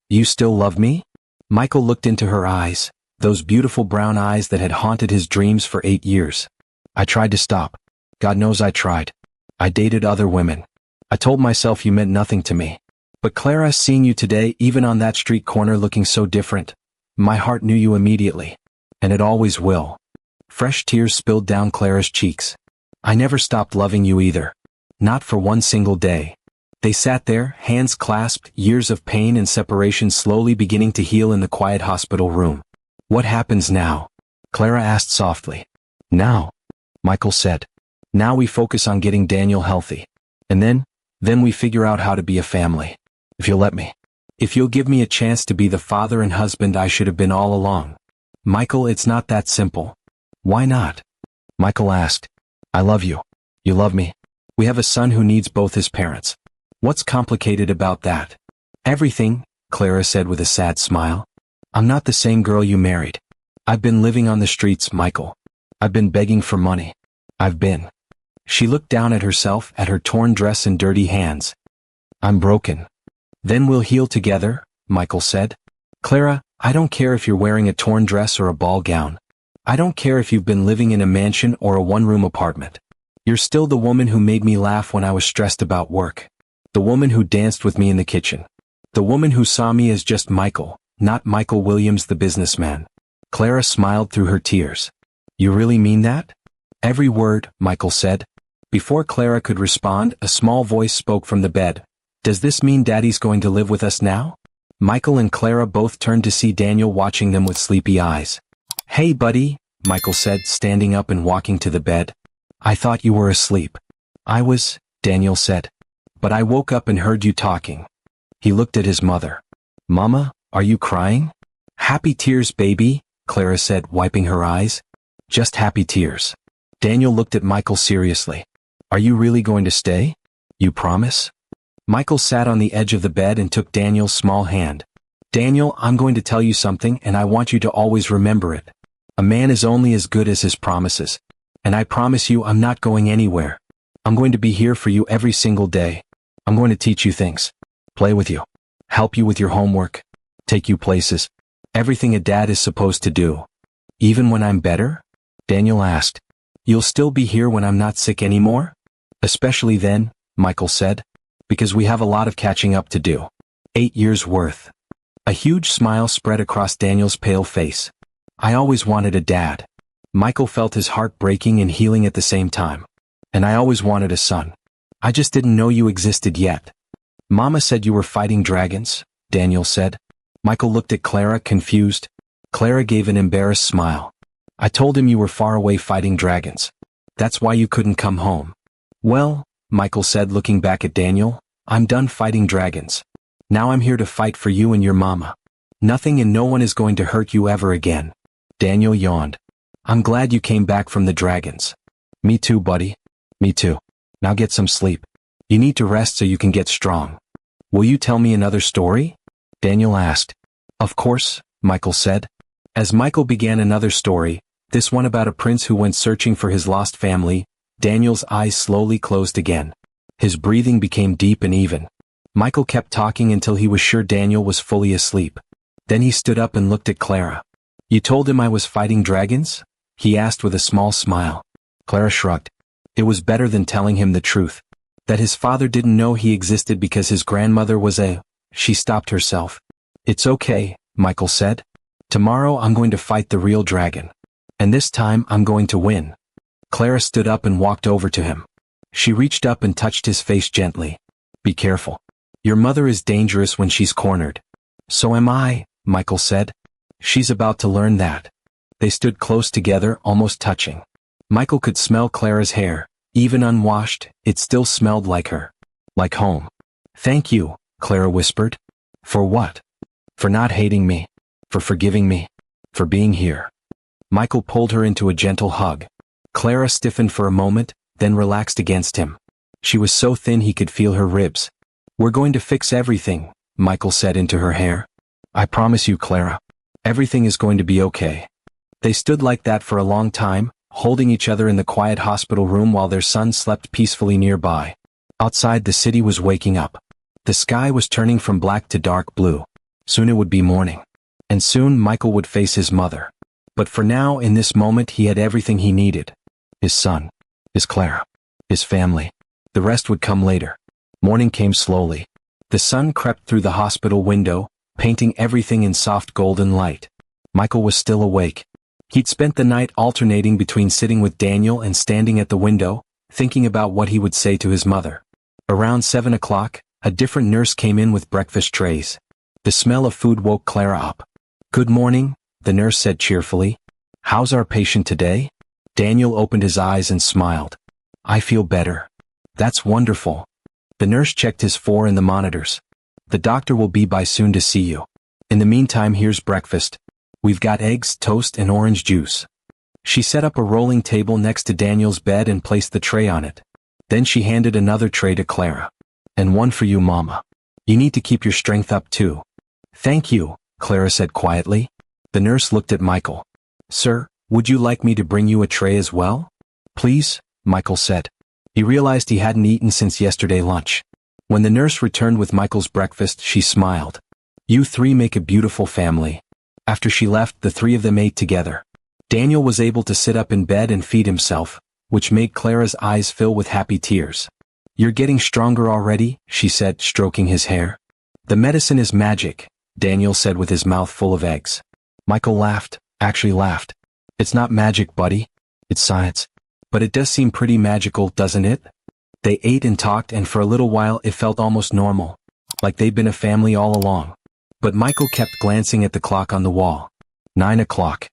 You still love me? Michael looked into her eyes, those beautiful brown eyes that had haunted his dreams for 8 years. I tried to stop. God knows I tried. I dated other women. I told myself you meant nothing to me. But Clara, seeing you today, even on that street corner looking so different, my heart knew you immediately. And it always will. Fresh tears spilled down Clara's cheeks. I never stopped loving you either. Not for one single day. They sat there, hands clasped, years of pain and separation slowly beginning to heal in the quiet hospital room. What happens now? Clara asked softly. Now, Michael said. Now we focus on getting Daniel healthy. And then we figure out how to be a family. If you'll let me. If you'll give me a chance to be the father and husband I should have been all along. Michael, it's not that simple. Why not? Michael asked. I love you. You love me. We have a son who needs both his parents. What's complicated about that? Everything, Clara said with a sad smile. I'm not the same girl you married. I've been living on the streets, Michael. I've been begging for money. She looked down at herself, at her torn dress and dirty hands. I'm broken. Then we'll heal together, Michael said. Clara, I don't care if you're wearing a torn dress or a ball gown. I don't care if you've been living in a mansion or a one-room apartment. You're still the woman who made me laugh when I was stressed about work. The woman who danced with me in the kitchen. The woman who saw me as just Michael, not Michael Williams the businessman. Clara smiled through her tears. You really mean that? Every word, Michael said. Before Clara could respond, a small voice spoke from the bed. Does this mean Daddy's going to live with us now? Michael and Clara both turned to see Daniel watching them with sleepy eyes. Hey buddy, Michael said, standing up and walking to the bed. I thought you were asleep. I was, Daniel said. But I woke up and heard you talking. He looked at his mother. Mama, are you crying? Happy tears, baby, Clara said, wiping her eyes. Just happy tears. Daniel looked at Michael seriously. Are you really going to stay? You promise? Michael sat on the edge of the bed and took Daniel's small hand. Daniel, I'm going to tell you something and I want you to always remember it. A man is only as good as his promises. And I promise you I'm not going anywhere. I'm going to be here for you every single day. I'm going to teach you things. Play with you. Help you with your homework. Take you places. Everything a dad is supposed to do. Even when I'm better? Daniel asked. You'll still be here when I'm not sick anymore? Especially then, Michael said. Because we have a lot of catching up to do. 8 years worth. A huge smile spread across Daniel's pale face. I always wanted a dad. Michael felt his heart breaking and healing at the same time. And I always wanted a son. I just didn't know you existed yet. Mama said you were fighting dragons, Daniel said. Michael looked at Clara, confused. Clara gave an embarrassed smile. I told him you were far away fighting dragons. That's why you couldn't come home. Well, Michael said, looking back at Daniel, I'm done fighting dragons. Now I'm here to fight for you and your mama. Nothing and no one is going to hurt you ever again. Daniel yawned. I'm glad you came back from the dragons. Me too, buddy. Me too. Now get some sleep. You need to rest so you can get strong. Will you tell me another story? Daniel asked. Of course, Michael said. As Michael began another story, this one about a prince who went searching for his lost family, Daniel's eyes slowly closed again. His breathing became deep and even. Michael kept talking until he was sure Daniel was fully asleep. Then he stood up and looked at Clara. You told him I was fighting dragons? He asked with a small smile. Clara shrugged. It was better than telling him the truth. That his father didn't know he existed because his grandmother was a... She stopped herself. It's okay, Michael said. Tomorrow I'm going to fight the real dragon. And this time I'm going to win. Clara stood up and walked over to him. She reached up and touched his face gently. Be careful. Your mother is dangerous when she's cornered. So am I, Michael said. She's about to learn that. They stood close together, almost touching. Michael could smell Clara's hair. Even unwashed, it still smelled like her. Like home. Thank you, Clara whispered. For what? For not hating me. For forgiving me. For being here. Michael pulled her into a gentle hug. Clara stiffened for a moment, then relaxed against him. She was so thin he could feel her ribs. We're going to fix everything, Michael said into her hair. I promise you, Clara. Everything is going to be okay. They stood like that for a long time, holding each other in the quiet hospital room while their son slept peacefully nearby. Outside, the city was waking up. The sky was turning from black to dark blue. Soon it would be morning. And soon Michael would face his mother. But for now, in this moment, he had everything he needed. His son. His Clara. His family. The rest would come later. Morning came slowly. The sun crept through the hospital window, painting everything in soft golden light. Michael was still awake. He'd spent the night alternating between sitting with Daniel and standing at the window, thinking about what he would say to his mother. Around 7 o'clock, a different nurse came in with breakfast trays. The smell of food woke Clara up. Good morning, the nurse said cheerfully. How's our patient today? Daniel opened his eyes and smiled. I feel better. That's wonderful. The nurse checked his IV in the monitors. The doctor will be by soon to see you. In the meantime, here's breakfast. We've got eggs, toast, and orange juice. She set up a rolling table next to Daniel's bed and placed the tray on it. Then she handed another tray to Clara. And one for you, Mama. You need to keep your strength up too. Thank you, Clara said quietly. The nurse looked at Michael. Sir, would you like me to bring you a tray as well? Please, Michael said. He realized he hadn't eaten since yesterday lunch. When the nurse returned with Michael's breakfast, she smiled. You three make a beautiful family. After she left, the three of them ate together. Daniel was able to sit up in bed and feed himself, which made Clara's eyes fill with happy tears. You're getting stronger already, she said, stroking his hair. The medicine is magic, Daniel said with his mouth full of eggs. Michael laughed, actually laughed. It's not magic, buddy. It's science. But it does seem pretty magical, doesn't it? They ate and talked, and for a little while it felt almost normal, like they'd been a family all along. But Michael kept glancing at the clock on the wall. 9 o'clock.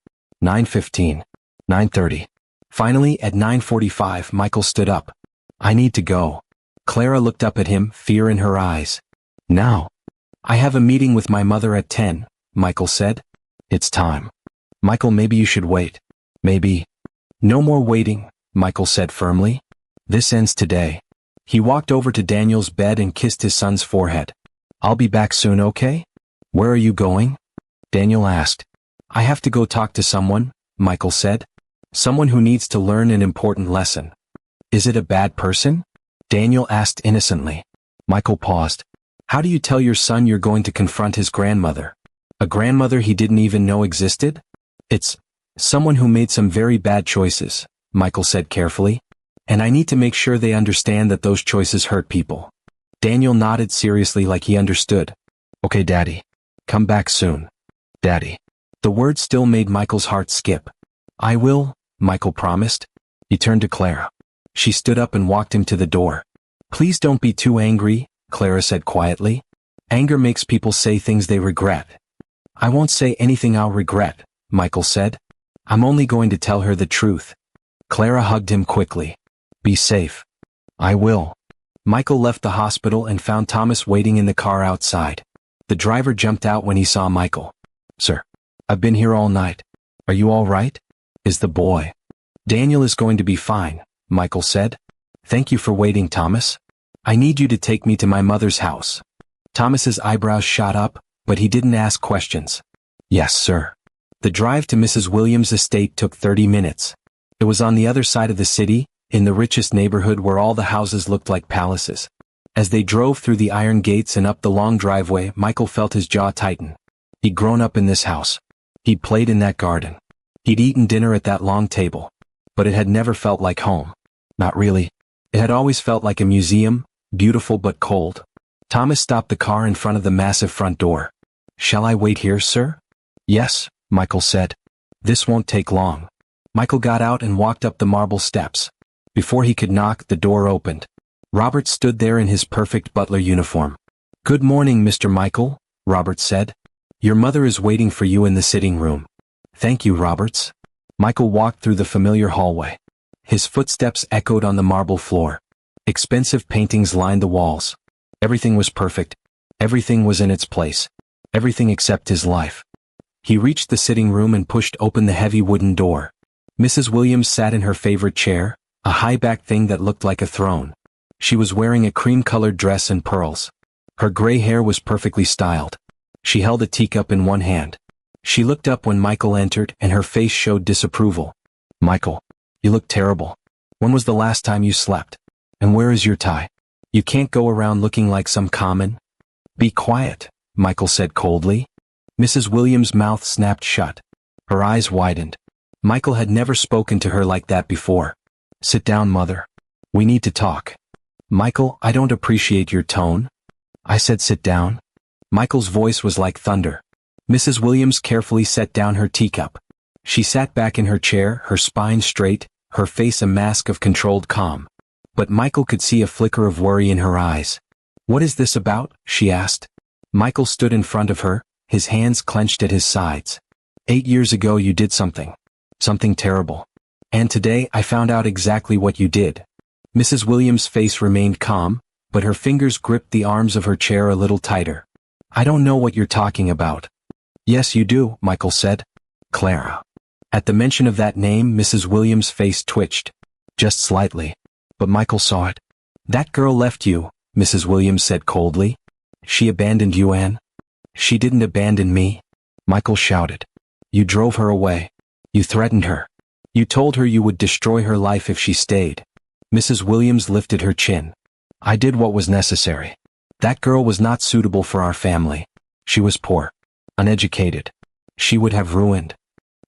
9:15. 9:30. Finally, at 9:45, Michael stood up. I need to go. Clara looked up at him, fear in her eyes. Now? I have a meeting with my mother at 10, Michael said. It's time. Michael, maybe you should wait. Maybe. No more waiting, Michael said firmly. This ends today. He walked over to Daniel's bed and kissed his son's forehead. I'll be back soon, okay? Where are you going? Daniel asked. I have to go talk to someone, Michael said. Someone who needs to learn an important lesson. Is it a bad person? Daniel asked innocently. Michael paused. How do you tell your son you're going to confront his grandmother? A grandmother he didn't even know existed? It's someone who made some very bad choices, Michael said carefully. And I need to make sure they understand that those choices hurt people. Daniel nodded seriously like he understood. Okay, Daddy. Come back soon. Daddy. The word still made Michael's heart skip. I will, Michael promised. He turned to Clara. She stood up and walked him to the door. Please don't be too angry, Clara said quietly. Anger makes people say things they regret. I won't say anything I'll regret, Michael said. I'm only going to tell her the truth. Clara hugged him quickly. Be safe. I will. Michael left the hospital and found Thomas waiting in the car outside. The driver jumped out when he saw Michael. Sir, I've been here all night. Are you all right? Is the boy? Daniel is going to be fine, Michael said. Thank you for waiting, Thomas. I need you to take me to my mother's house. Thomas's eyebrows shot up, but he didn't ask questions. Yes, sir. The drive to Mrs. Williams' estate took 30 minutes. It was on the other side of the city, in the richest neighborhood where all the houses looked like palaces. As they drove through the iron gates and up the long driveway, Michael felt his jaw tighten. He'd grown up in this house. He'd played in that garden. He'd eaten dinner at that long table. But it had never felt like home. Not really. It had always felt like a museum, beautiful but cold. Thomas stopped the car in front of the massive front door. Shall I wait here, sir? Yes, Michael said. This won't take long. Michael got out and walked up the marble steps. Before he could knock, the door opened. Robert stood there in his perfect butler uniform. Good morning, Mr. Michael, Robert said. Your mother is waiting for you in the sitting room. Thank you, Roberts. Michael walked through the familiar hallway. His footsteps echoed on the marble floor. Expensive paintings lined the walls. Everything was perfect. Everything was in its place. Everything except his life. He reached the sitting room and pushed open the heavy wooden door. Mrs. Williams sat in her favorite chair, a high-backed thing that looked like a throne. She was wearing a cream-colored dress and pearls. Her gray hair was perfectly styled. She held a teacup in one hand. She looked up when Michael entered and her face showed disapproval. Michael, you look terrible. When was the last time you slept? And where is your tie? You can't go around looking like some common. Be quiet, Michael said coldly. Mrs. Williams' mouth snapped shut. Her eyes widened. Michael had never spoken to her like that before. Sit down, Mother. We need to talk. Michael, I don't appreciate your tone. I said sit down. Michael's voice was like thunder. Mrs. Williams carefully set down her teacup. She sat back in her chair, her spine straight, her face a mask of controlled calm. But Michael could see a flicker of worry in her eyes. What is this about? She asked. Michael stood in front of her, his hands clenched at his sides. 8 years ago you did something. Something terrible. And today I found out exactly what you did. Mrs. Williams' face remained calm, but her fingers gripped the arms of her chair a little tighter. I don't know what you're talking about. Yes, you do, Michael said. Clara. At the mention of that name, Mrs. Williams' face twitched. Just slightly. But Michael saw it. That girl left you, Mrs. Williams said coldly. She abandoned you, Anne? She didn't abandon me. Michael shouted. You drove her away. You threatened her. You told her you would destroy her life if she stayed. Mrs. Williams lifted her chin. I did what was necessary. That girl was not suitable for our family. She was poor. Uneducated. She would have ruined.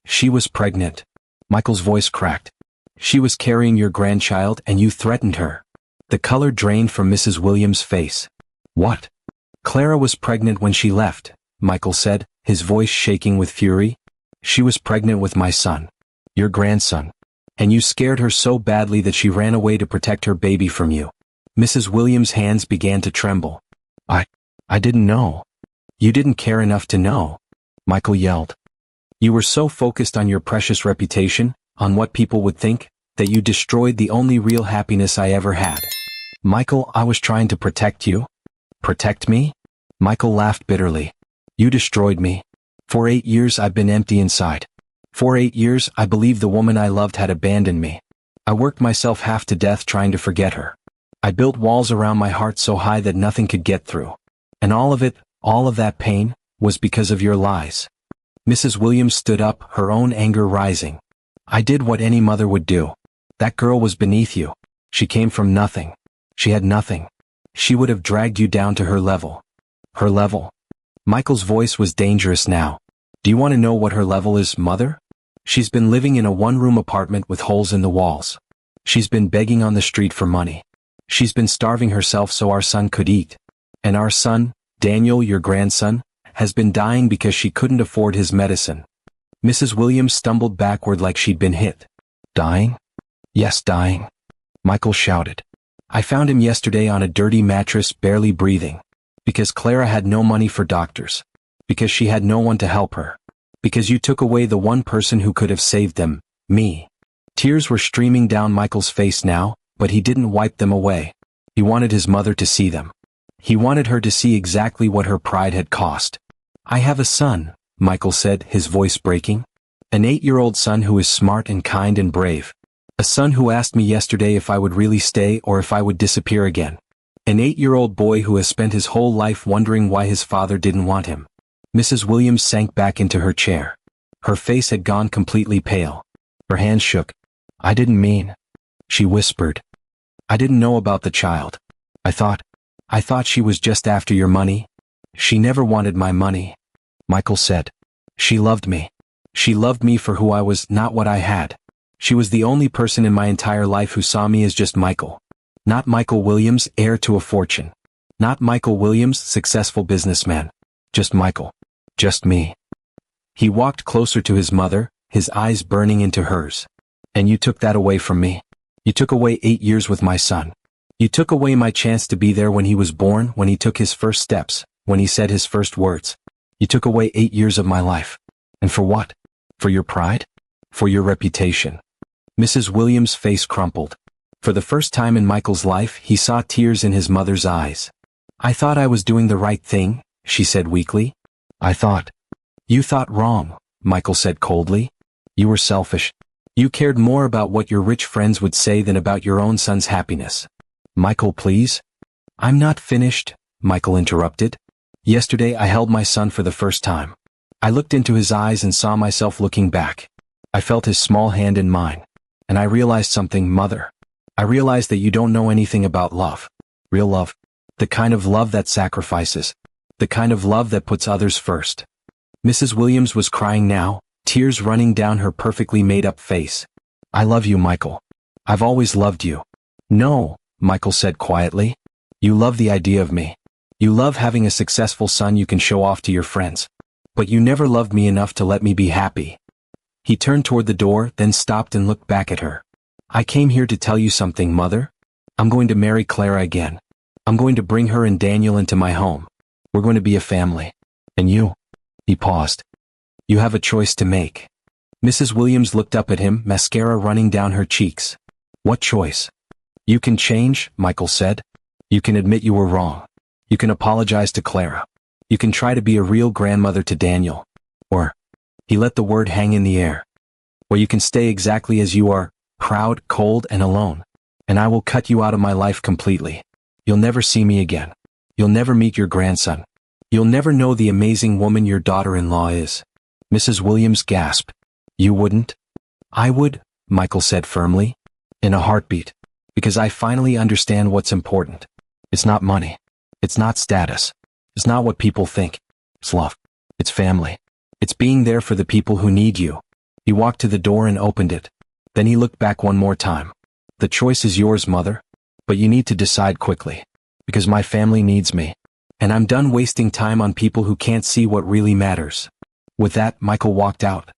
She was pregnant. Michael's voice cracked. She was carrying your grandchild and you threatened her. The color drained from Mrs. Williams' face. What? Clara was pregnant when she left, Michael said, his voice shaking with fury. She was pregnant with my son. Your grandson. And you scared her so badly that she ran away to protect her baby from you. Mrs. Williams' hands began to tremble. I didn't know. You didn't care enough to know, Michael yelled. You were so focused on your precious reputation, on what people would think, that you destroyed the only real happiness I ever had. Michael, I was trying to protect you. Protect me? Michael laughed bitterly. You destroyed me. For 8 years I've been empty inside. For 8 years I believed the woman I loved had abandoned me. I worked myself half to death trying to forget her. I built walls around my heart so high that nothing could get through. And all of that pain, was because of your lies. Mrs. Williams stood up, her own anger rising. I did what any mother would do. That girl was beneath you. She came from nothing. She had nothing. She would have dragged you down to her level. Her level? Michael's voice was dangerous now. Do you want to know what her level is, mother? She's been living in a one-room apartment with holes in the walls. She's been begging on the street for money. She's been starving herself so our son could eat. And our son, Daniel, your grandson, has been dying because she couldn't afford his medicine. Mrs. Williams stumbled backward like she'd been hit. Dying? Yes, dying. Michael shouted. I found him yesterday on a dirty mattress, barely breathing. Because Clara had no money for doctors. Because she had no one to help her. Because you took away the one person who could have saved them, me. Tears were streaming down Michael's face now, but he didn't wipe them away. He wanted his mother to see them. He wanted her to see exactly what her pride had cost. I have a son, Michael said, his voice breaking. An 8-year-old son who is smart and kind and brave. A son who asked me yesterday if I would really stay or if I would disappear again. An 8-year-old boy who has spent his whole life wondering why his father didn't want him. Mrs. Williams sank back into her chair. Her face had gone completely pale. Her hands shook. I didn't mean, she whispered. I didn't know about the child. I thought she was just after your money. She never wanted my money, Michael said. She loved me. She loved me for who I was, not what I had. She was the only person in my entire life who saw me as just Michael. Not Michael Williams, heir to a fortune. Not Michael Williams, successful businessman. Just Michael. Just me. He walked closer to his mother, his eyes burning into hers. And you took that away from me. You took away 8 years with my son. You took away my chance to be there when he was born, when he took his first steps, when he said his first words. You took away 8 years of my life. And for what? For your pride? For your reputation? Mrs. Williams' face crumpled. For the first time in Michael's life, he saw tears in his mother's eyes. I thought I was doing the right thing, she said weakly. You thought wrong, Michael said coldly. You were selfish. You cared more about what your rich friends would say than about your own son's happiness. Michael, please? I'm not finished, Michael interrupted. Yesterday I held my son for the first time. I looked into his eyes and saw myself looking back. I felt his small hand in mine. And I realized something, Mother. I realized that you don't know anything about love. Real love. The kind of love that sacrifices. The kind of love that puts others first. Mrs. Williams was crying now, tears running down her perfectly made-up face. I love you, Michael. I've always loved you. No, Michael said quietly. You love the idea of me. You love having a successful son you can show off to your friends. But you never loved me enough to let me be happy. He turned toward the door, then stopped and looked back at her. I came here to tell you something, Mother. I'm going to marry Clara again. I'm going to bring her and Daniel into my home. We're going to be a family. And you? He paused. You have a choice to make. Mrs. Williams looked up at him, mascara running down her cheeks. What choice? You can change, Michael said. You can admit you were wrong. You can apologize to Clara. You can try to be a real grandmother to Daniel. Or, he let the word hang in the air. Or you can stay exactly as you are, proud, cold, and alone. And I will cut you out of my life completely. You'll never see me again. You'll never meet your grandson. You'll never know the amazing woman your daughter-in-law is. Mrs. Williams gasped. You wouldn't? I would, Michael said firmly. In a heartbeat. Because I finally understand what's important. It's not money. It's not status. It's not what people think. It's love. It's family. It's being there for the people who need you. He walked to the door and opened it. Then he looked back one more time. The choice is yours, Mother. But you need to decide quickly. Because my family needs me. And I'm done wasting time on people who can't see what really matters. With that, Michael walked out.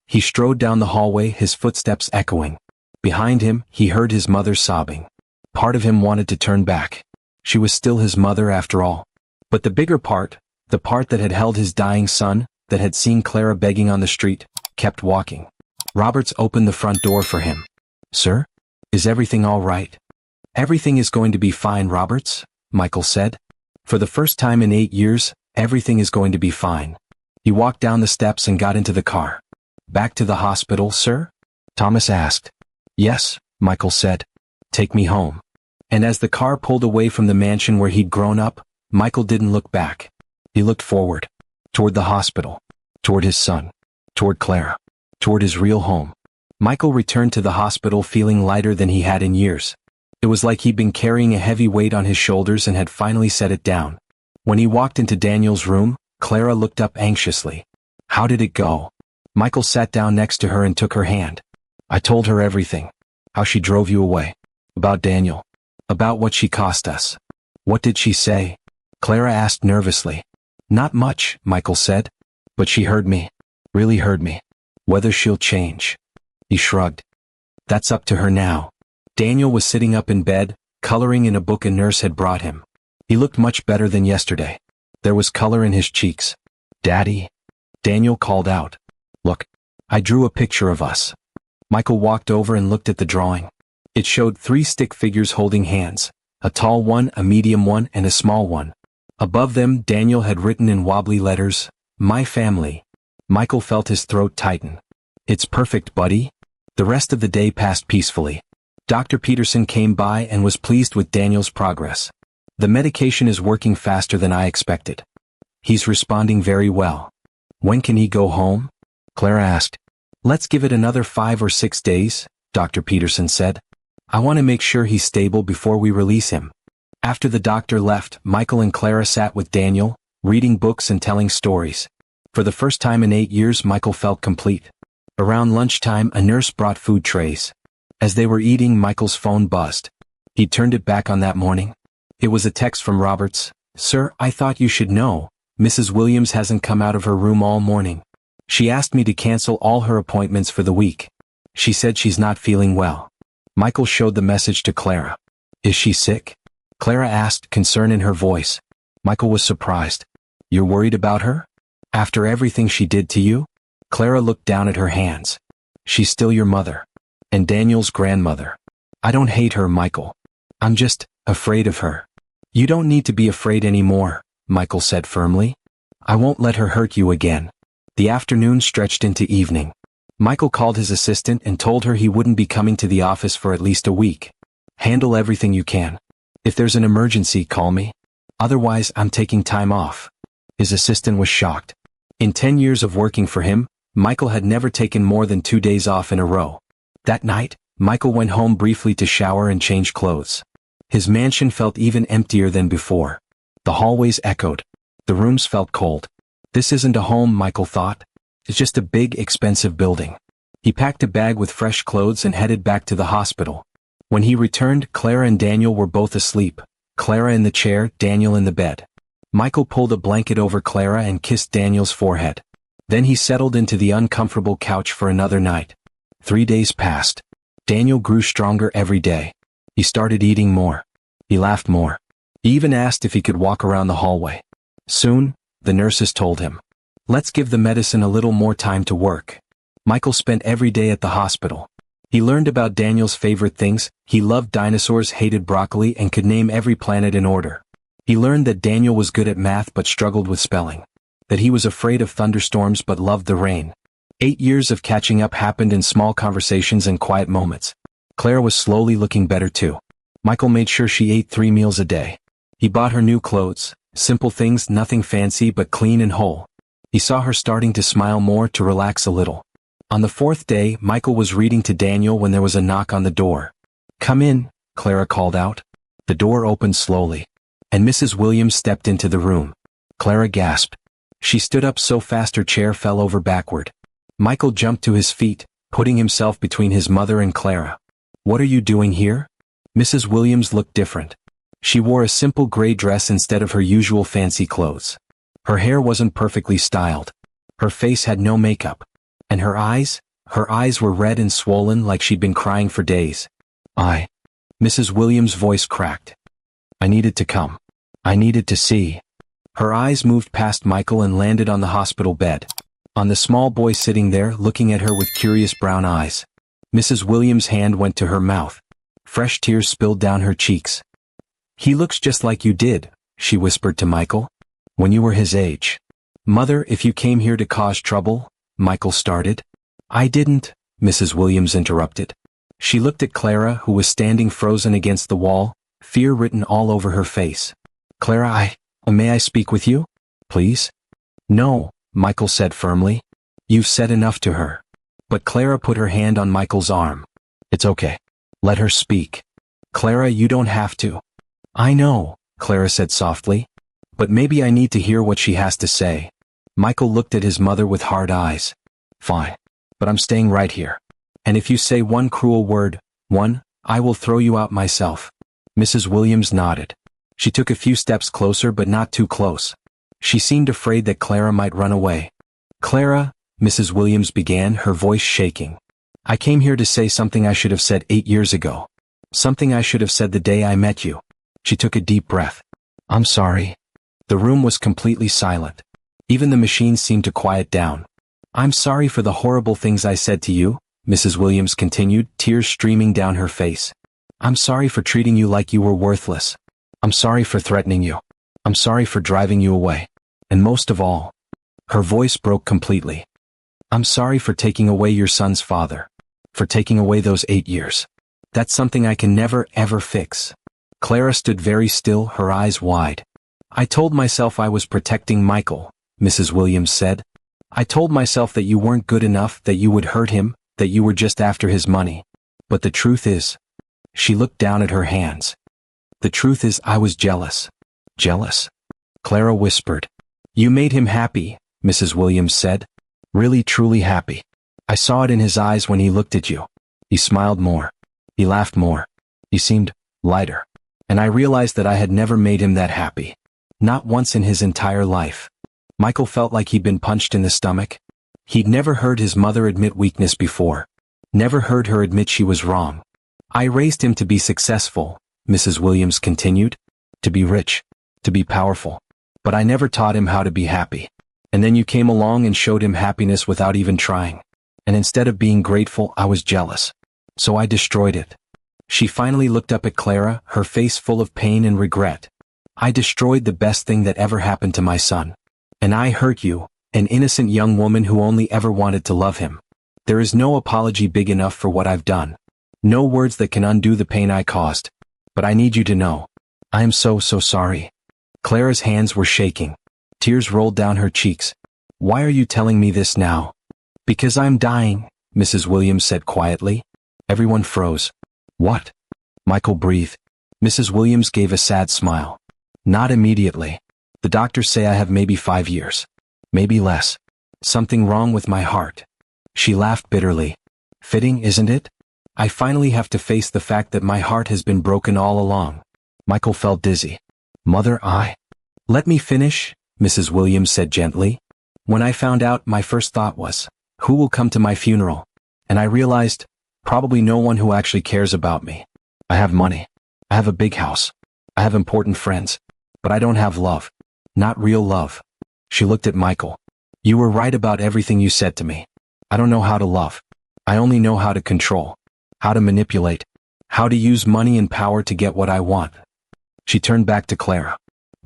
He strode down the hallway, his footsteps echoing. Behind him, he heard his mother sobbing. Part of him wanted to turn back. She was still his mother after all. But the bigger part, the part that had held his dying son, that had seen Clara begging on the street, kept walking. Roberts opened the front door for him. "Sir? Is everything all right?" "Everything is going to be fine, Roberts," Michael said. "For the first time in 8 years, everything is going to be fine." He walked down the steps and got into the car. "Back to the hospital, sir?" Thomas asked. "Yes," Michael said. "Take me home." And as the car pulled away from the mansion where he'd grown up, Michael didn't look back. He looked forward. Toward the hospital. Toward his son. Toward Clara. Toward his real home. Michael returned to the hospital feeling lighter than he had in years. It was like he'd been carrying a heavy weight on his shoulders and had finally set it down. When he walked into Daniel's room, Clara looked up anxiously. "How did it go?" Michael sat down next to her and took her hand. "I told her everything. How she drove you away. About Daniel. About what she cost us." "What did she say?" Clara asked nervously. "Not much," Michael said. "But she heard me. Really heard me. Whether she'll change." He shrugged. "That's up to her now." Daniel was sitting up in bed, coloring in a book a nurse had brought him. He looked much better than yesterday. There was color in his cheeks. "Daddy?" Daniel called out. "Look, I drew a picture of us." Michael walked over and looked at the drawing. It showed 3 stick figures holding hands, a tall one, a medium one, and a small one. Above them, Daniel had written in wobbly letters, "My family." Michael felt his throat tighten. "It's perfect, buddy." The rest of the day passed peacefully. Dr. Peterson came by and was pleased with Daniel's progress. "The medication is working faster than I expected. He's responding very well." "When can he go home?" Clara asked. "Let's give it another 5 or 6 days," Dr. Peterson said. "I want to make sure he's stable before we release him." After the doctor left, Michael and Clara sat with Daniel, reading books and telling stories. For the first time in 8 years, Michael felt complete. Around lunchtime, a nurse brought food trays. As they were eating, Michael's phone buzzed. He turned it back on that morning. It was a text from Roberts. "Sir, I thought you should know. Mrs. Williams hasn't come out of her room all morning. She asked me to cancel all her appointments for the week. She said she's not feeling well." Michael showed the message to Clara. "Is she sick?" Clara asked, concern in her voice. Michael was surprised. "You're worried about her? After everything she did to you?" Clara looked down at her hands. "She's still your mother. And Daniel's grandmother. I don't hate her, Michael. I'm just afraid of her." "You don't need to be afraid anymore," Michael said firmly. "I won't let her hurt you again." The afternoon stretched into evening. Michael called his assistant and told her he wouldn't be coming to the office for at least a week. "Handle everything you can. If there's an emergency, call me. Otherwise, I'm taking time off." His assistant was shocked. In 10 years of working for him, Michael had never taken more than 2 days off in a row. That night, Michael went home briefly to shower and change clothes. His mansion felt even emptier than before. The hallways echoed. The rooms felt cold. This isn't a home, Michael thought. It's just a big, expensive building. He packed a bag with fresh clothes and headed back to the hospital. When he returned, Clara and Daniel were both asleep. Clara in the chair, Daniel in the bed. Michael pulled a blanket over Clara and kissed Daniel's forehead. Then he settled into the uncomfortable couch for another night. 3 days passed. Daniel grew stronger every day. He started eating more. He laughed more. He even asked if he could walk around the hallway. Soon, the nurses told him, "Let's give the medicine a little more time to work." Michael spent every day at the hospital. He learned about Daniel's favorite things. He loved dinosaurs, hated broccoli, and could name every planet in order. He learned that Daniel was good at math but struggled with spelling. That he was afraid of thunderstorms but loved the rain. 8 years of catching up happened in small conversations and quiet moments. Claire was slowly looking better too. Michael made sure she ate 3 meals a day. He bought her new clothes, simple things, nothing fancy but clean and whole. He saw her starting to smile more, to relax a little. On the 4th day, Michael was reading to Daniel when there was a knock on the door. "Come in," Clara called out. The door opened slowly, and Mrs. Williams stepped into the room. Clara gasped. She stood up so fast her chair fell over backward. Michael jumped to his feet, putting himself between his mother and Clara. "What are you doing here?" Mrs. Williams looked different. She wore a simple gray dress instead of her usual fancy clothes. Her hair wasn't perfectly styled. Her face had no makeup. And her eyes were red and swollen like she'd been crying for days. Mrs. Williams' voice cracked. I needed to come. I needed to see. Her eyes moved past Michael and landed on the hospital bed. On the small boy sitting there looking at her with curious brown eyes. Mrs. Williams' hand went to her mouth. Fresh tears spilled down her cheeks. He looks just like you did, she whispered to Michael. When you were his age. Mother, if you came here to cause trouble, Michael started. I didn't, Mrs. Williams interrupted. She looked at Clara, who was standing frozen against the wall, fear written all over her face. Clara, may I speak with you? Please? No, Michael said firmly. You've said enough to her. But Clara put her hand on Michael's arm. It's okay. Let her speak. Clara, you don't have to. I know, Clara said softly. But maybe I need to hear what she has to say. Michael looked at his mother with hard eyes. Fine. But I'm staying right here. And if you say one cruel word, I will throw you out myself. Mrs. Williams nodded. She took a few steps closer but not too close. She seemed afraid that Clara might run away. Clara, Mrs. Williams began, her voice shaking. I came here to say something I should have said 8 years ago. Something I should have said the day I met you. She took a deep breath. I'm sorry. The room was completely silent. Even the machines seemed to quiet down. I'm sorry for the horrible things I said to you, Mrs. Williams continued, tears streaming down her face. I'm sorry for treating you like you were worthless. I'm sorry for threatening you. I'm sorry for driving you away. And most of all, her voice broke completely. I'm sorry for taking away your son's father. For taking away those 8 years. That's something I can never ever fix. Clara stood very still, her eyes wide. I told myself I was protecting Michael, Mrs. Williams said. I told myself that you weren't good enough, that you would hurt him, that you were just after his money. But the truth is, she looked down at her hands. The truth is I was jealous. Jealous? Clara whispered. You made him happy, Mrs. Williams said. Really truly happy. I saw it in his eyes when he looked at you. He smiled more. He laughed more. He seemed lighter. And I realized that I had never made him that happy. Not once in his entire life. Michael felt like he'd been punched in the stomach. He'd never heard his mother admit weakness before. Never heard her admit she was wrong. I raised him to be successful, Mrs. Williams continued. To be rich. To be powerful. But I never taught him how to be happy. And then you came along and showed him happiness without even trying. And instead of being grateful, I was jealous. So I destroyed it. She finally looked up at Clara, her face full of pain and regret. I destroyed the best thing that ever happened to my son. And I hurt you, an innocent young woman who only ever wanted to love him. There is no apology big enough for what I've done. No words that can undo the pain I caused. But I need you to know. I am so sorry. Clara's hands were shaking. Tears rolled down her cheeks. Why are you telling me this now? Because I'm dying, Mrs. Williams said quietly. Everyone froze. What? Michael breathed. Mrs. Williams gave a sad smile. Not immediately. The doctors say I have maybe 5 years. Maybe less. Something wrong with my heart. She laughed bitterly. Fitting, isn't it? I finally have to face the fact that my heart has been broken all along. Michael felt dizzy. Mother, Let me finish, Mrs. Williams said gently. When I found out, my first thought was, who will come to my funeral? And I realized, probably no one who actually cares about me. I have money. I have a big house. I have important friends. But I don't have love. Not real love. She looked at Michael. You were right about everything you said to me. I don't know how to love. I only know how to control. How to manipulate. How to use money and power to get what I want. She turned back to Clara.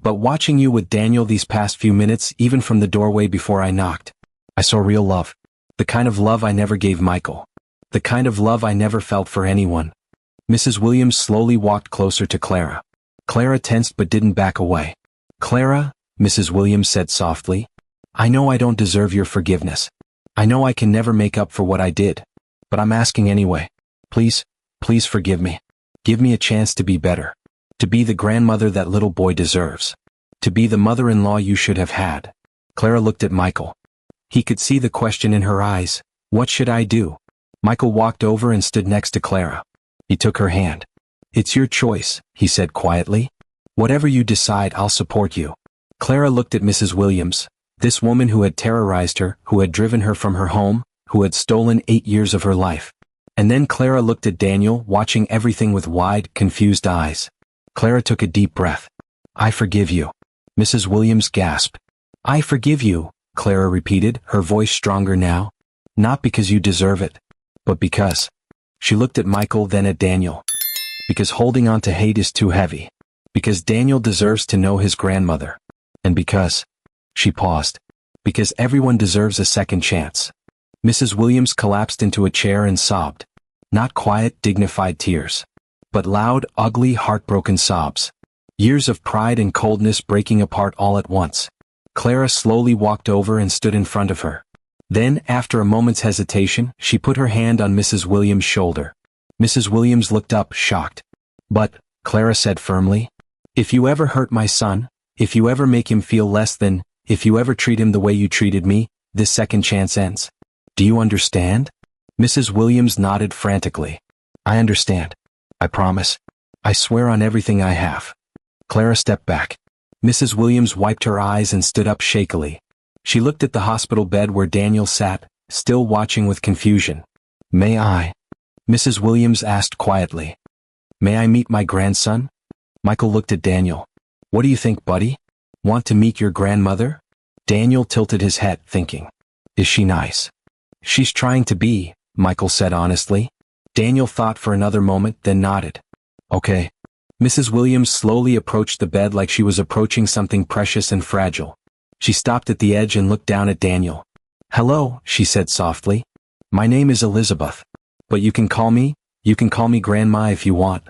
But watching you with Daniel these past few minutes, even from the doorway before I knocked, I saw real love. The kind of love I never gave Michael. The kind of love I never felt for anyone. Mrs. Williams slowly walked closer to Clara. Clara tensed but didn't back away. Clara, Mrs. Williams said softly, I know I don't deserve your forgiveness. I know I can never make up for what I did. But I'm asking anyway. Please, please forgive me. Give me a chance to be better. To be the grandmother that little boy deserves. To be the mother-in-law you should have had. Clara looked at Michael. He could see the question in her eyes. What should I do? Michael walked over and stood next to Clara. He took her hand. It's your choice, he said quietly. Whatever you decide, I'll support you. Clara looked at Mrs. Williams, this woman who had terrorized her, who had driven her from her home, who had stolen 8 years of her life. And then Clara looked at Daniel, watching everything with wide, confused eyes. Clara took a deep breath. I forgive you. Mrs. Williams gasped. I forgive you, Clara repeated, her voice stronger now. Not because you deserve it, but because. She looked at Michael, then at Daniel. Because holding on to hate is too heavy. Because Daniel deserves to know his grandmother. And because. She paused. Because everyone deserves a second chance. Mrs. Williams collapsed into a chair and sobbed. Not quiet, dignified tears, but loud, ugly, heartbroken sobs. Years of pride and coldness breaking apart all at once. Clara slowly walked over and stood in front of her. Then, after a moment's hesitation, she put her hand on Mrs. Williams' shoulder. Mrs. Williams looked up, shocked. But, Clara said firmly, if you ever hurt my son, if you ever make him feel less than, if you ever treat him the way you treated me, this second chance ends. Do you understand? Mrs. Williams nodded frantically. I understand. I promise. I swear on everything I have. Clara stepped back. Mrs. Williams wiped her eyes and stood up shakily. She looked at the hospital bed where Daniel sat, still watching with confusion. May I? Mrs. Williams asked quietly. May I meet my grandson? Michael looked at Daniel. What do you think, buddy? Want to meet your grandmother? Daniel tilted his head, thinking. Is she nice? She's trying to be, Michael said honestly. Daniel thought for another moment, then nodded. Okay. Mrs. Williams slowly approached the bed like she was approaching something precious and fragile. She stopped at the edge and looked down at Daniel. Hello, she said softly. My name is Elizabeth. But you can call me Grandma if you want.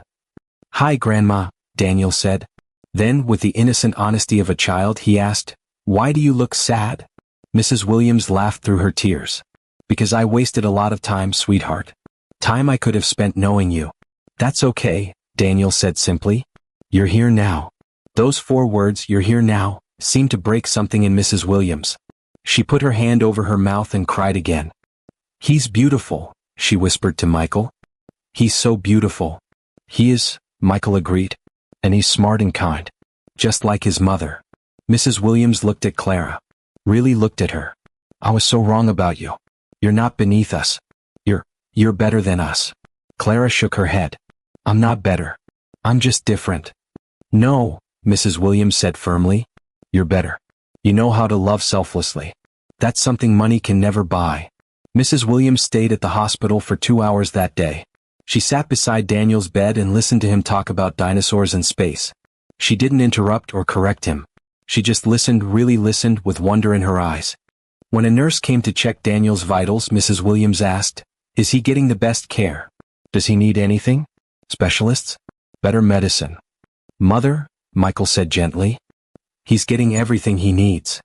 Hi, Grandma, Daniel said. Then, with the innocent honesty of a child, he asked, Why do you look sad? Mrs. Williams laughed through her tears. Because I wasted a lot of time, sweetheart. Time I could have spent knowing you. That's okay, Daniel said simply. You're here now. Those 4 words, you're here now, seemed to break something in Mrs. Williams. She put her hand over her mouth and cried again. He's beautiful, she whispered to Michael. He's so beautiful. He is, Michael agreed. And he's smart and kind. Just like his mother. Mrs. Williams looked at Clara. Really looked at her. I was so wrong about you. You're not beneath us. You're better than us. Clara shook her head. I'm not better. I'm just different. No, Mrs. Williams said firmly. You're better. You know how to love selflessly. That's something money can never buy. Mrs. Williams stayed at the hospital for 2 hours that day. She sat beside Daniel's bed and listened to him talk about dinosaurs and space. She didn't interrupt or correct him. She just listened, really listened, with wonder in her eyes. When a nurse came to check Daniel's vitals, Mrs. Williams asked, Is he getting the best care? Does he need anything? Specialists? Better medicine? Mother, Michael said gently. He's getting everything he needs.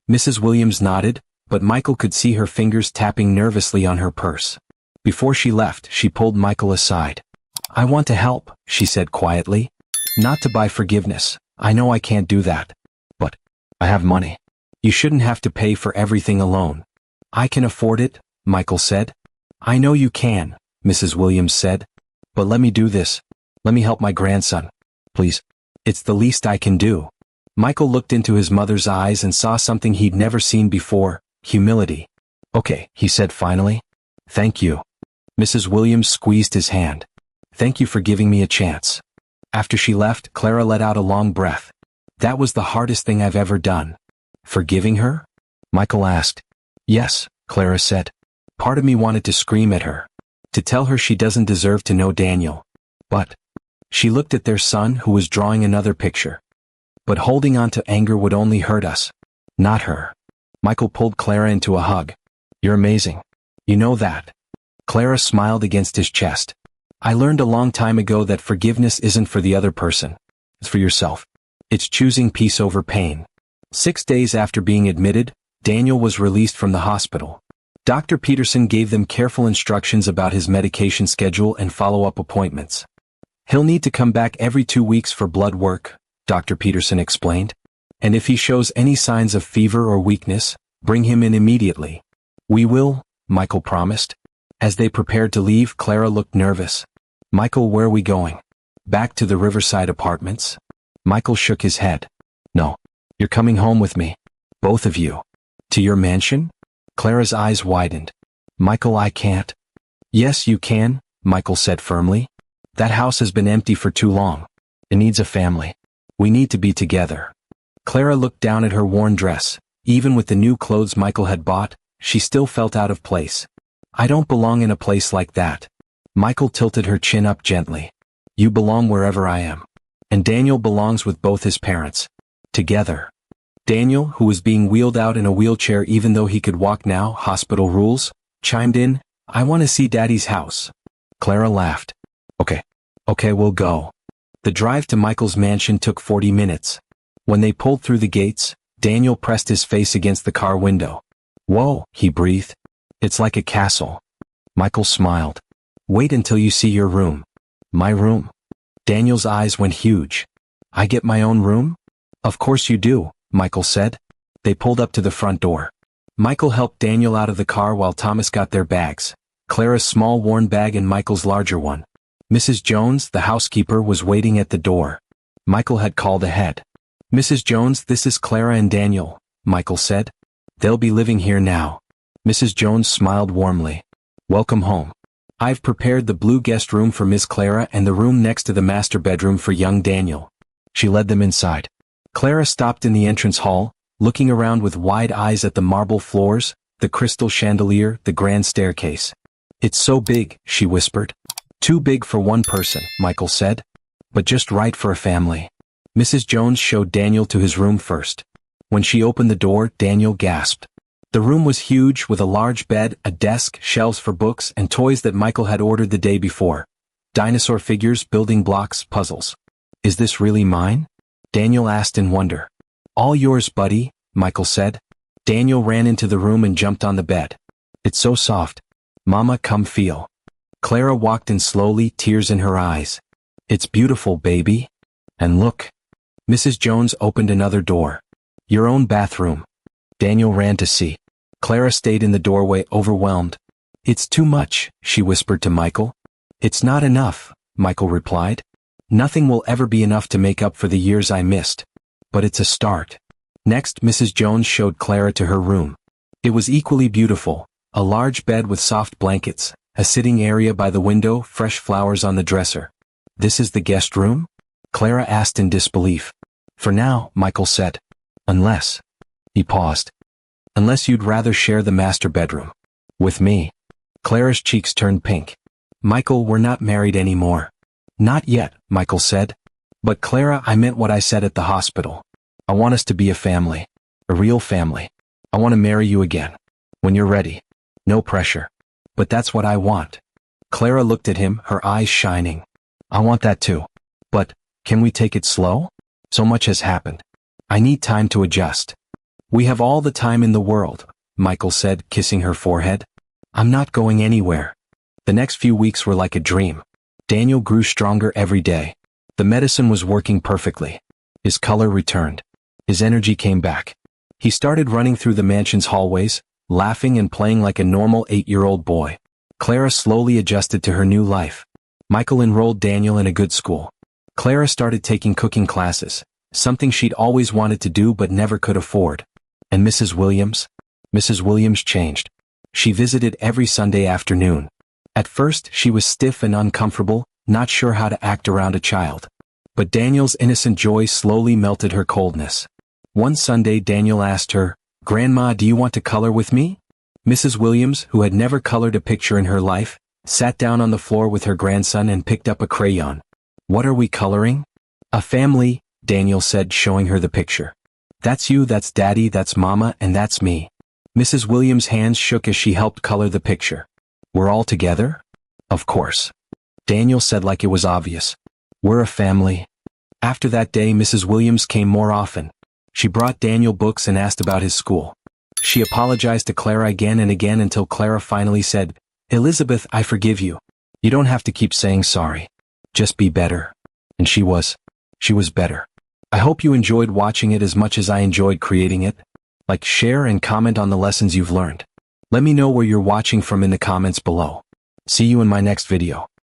Mrs. Williams nodded, but Michael could see her fingers tapping nervously on her purse. Before she left, she pulled Michael aside. I want to help, she said quietly. Not to buy forgiveness. I know I can't do that. But I have money. You shouldn't have to pay for everything alone. I can afford it, Michael said. I know you can, Mrs. Williams said. But let me do this. Let me help my grandson. Please. It's the least I can do. Michael looked into his mother's eyes and saw something he'd never seen before, humility. Okay, he said finally. Thank you. Mrs. Williams squeezed his hand. Thank you for giving me a chance. After she left, Clara let out a long breath. That was the hardest thing I've ever done. Forgiving her? Michael asked. Yes, Clara said. Part of me wanted to scream at her. To tell her she doesn't deserve to know Daniel. But she looked at their son who was drawing another picture. But holding on to anger would only hurt us. Not her. Michael pulled Clara into a hug. You're amazing. You know that. Clara smiled against his chest. I learned a long time ago that forgiveness isn't for the other person. It's for yourself. It's choosing peace over pain. 6 days after being admitted, Daniel was released from the hospital. Dr. Peterson gave them careful instructions about his medication schedule and follow-up appointments. He'll need to come back every 2 weeks for blood work, Dr. Peterson explained. And if he shows any signs of fever or weakness, bring him in immediately. We will, Michael promised. As they prepared to leave, Clara looked nervous. Michael, where are we going? Back to the Riverside apartments? Michael shook his head. No. You're coming home with me. Both of you. To your mansion? Clara's eyes widened. Michael, I can't. Yes, you can, Michael said firmly. That house has been empty for too long. It needs a family. We need to be together. Clara looked down at her worn dress. Even with the new clothes Michael had bought, she still felt out of place. I don't belong in a place like that. Michael tilted her chin up gently. You belong wherever I am. And Daniel belongs with both his parents. Together. Daniel, who was being wheeled out in a wheelchair even though he could walk now, hospital rules, chimed in, I want to see Daddy's house. Clara laughed. Okay, we'll go. The drive to Michael's mansion took 40 minutes. When they pulled through the gates, Daniel pressed his face against the car window. Whoa, he breathed. It's like a castle. Michael smiled. Wait until you see your room. My room? Daniel's eyes went huge. I get my own room? Of course you do, Michael said. They pulled up to the front door. Michael helped Daniel out of the car while Thomas got their bags. Clara's small worn bag and Michael's larger one. Mrs. Jones, the housekeeper, was waiting at the door. Michael had called ahead. Mrs. Jones, this is Clara and Daniel, Michael said. They'll be living here now. Mrs. Jones smiled warmly. Welcome home. I've prepared the blue guest room for Miss Clara and the room next to the master bedroom for young Daniel. She led them inside. Clara stopped in the entrance hall, looking around with wide eyes at the marble floors, the crystal chandelier, the grand staircase. It's so big, she whispered. Too big for one person, Michael said. But just right for a family. Mrs. Jones showed Daniel to his room first. When she opened the door, Daniel gasped. The room was huge with a large bed, a desk, shelves for books, and toys that Michael had ordered the day before. Dinosaur figures, building blocks, puzzles. Is this really mine? Daniel asked in wonder. All yours, buddy, Michael said. Daniel ran into the room and jumped on the bed. It's so soft. Mama, come feel. Clara walked in slowly, tears in her eyes. It's beautiful, baby. And look. Mrs. Jones opened another door. Your own bathroom. Daniel ran to see. Clara stayed in the doorway, overwhelmed. It's too much, she whispered to Michael. It's not enough, Michael replied. Nothing will ever be enough to make up for the years I missed. But it's a start. Next, Mrs. Jones showed Clara to her room. It was equally beautiful. A large bed with soft blankets, a sitting area by the window, fresh flowers on the dresser. This is the guest room? Clara asked in disbelief. For now, Michael said. Unless. He paused. Unless you'd rather share the master bedroom. With me. Clara's cheeks turned pink. Michael, we're not married anymore. Not yet, Michael said. But Clara, I meant what I said at the hospital. I want us to be a family. A real family. I want to marry you again. When you're ready. No pressure. But that's what I want. Clara looked at him, her eyes shining. I want that too. But, can we take it slow? So much has happened. I need time to adjust. We have all the time in the world, Michael said, kissing her forehead. I'm not going anywhere. The next few weeks were like a dream. Daniel grew stronger every day. The medicine was working perfectly. His color returned. His energy came back. He started running through the mansion's hallways, laughing and playing like a normal 8-year-old boy. Clara slowly adjusted to her new life. Michael enrolled Daniel in a good school. Clara started taking cooking classes, something she'd always wanted to do but never could afford. And Mrs. Williams? Mrs. Williams changed. She visited every Sunday afternoon. At first, she was stiff and uncomfortable, not sure how to act around a child. But Daniel's innocent joy slowly melted her coldness. One Sunday, Daniel asked her, Grandma, do you want to color with me? Mrs. Williams, who had never colored a picture in her life, sat down on the floor with her grandson and picked up a crayon. What are we coloring? A family, Daniel said, showing her the picture. That's you, that's Daddy, that's Mama, and that's me. Mrs. Williams' hands shook as she helped color the picture. We're all together? Of course. Daniel said like it was obvious. We're a family. After that day, Mrs. Williams came more often. She brought Daniel books and asked about his school. She apologized to Clara again and again until Clara finally said, Elizabeth, I forgive you. You don't have to keep saying sorry. Just be better. And she was better. I hope you enjoyed watching it as much as I enjoyed creating it. Like, share, and comment on the lessons you've learned. Let me know where you're watching from in the comments below. See you in my next video.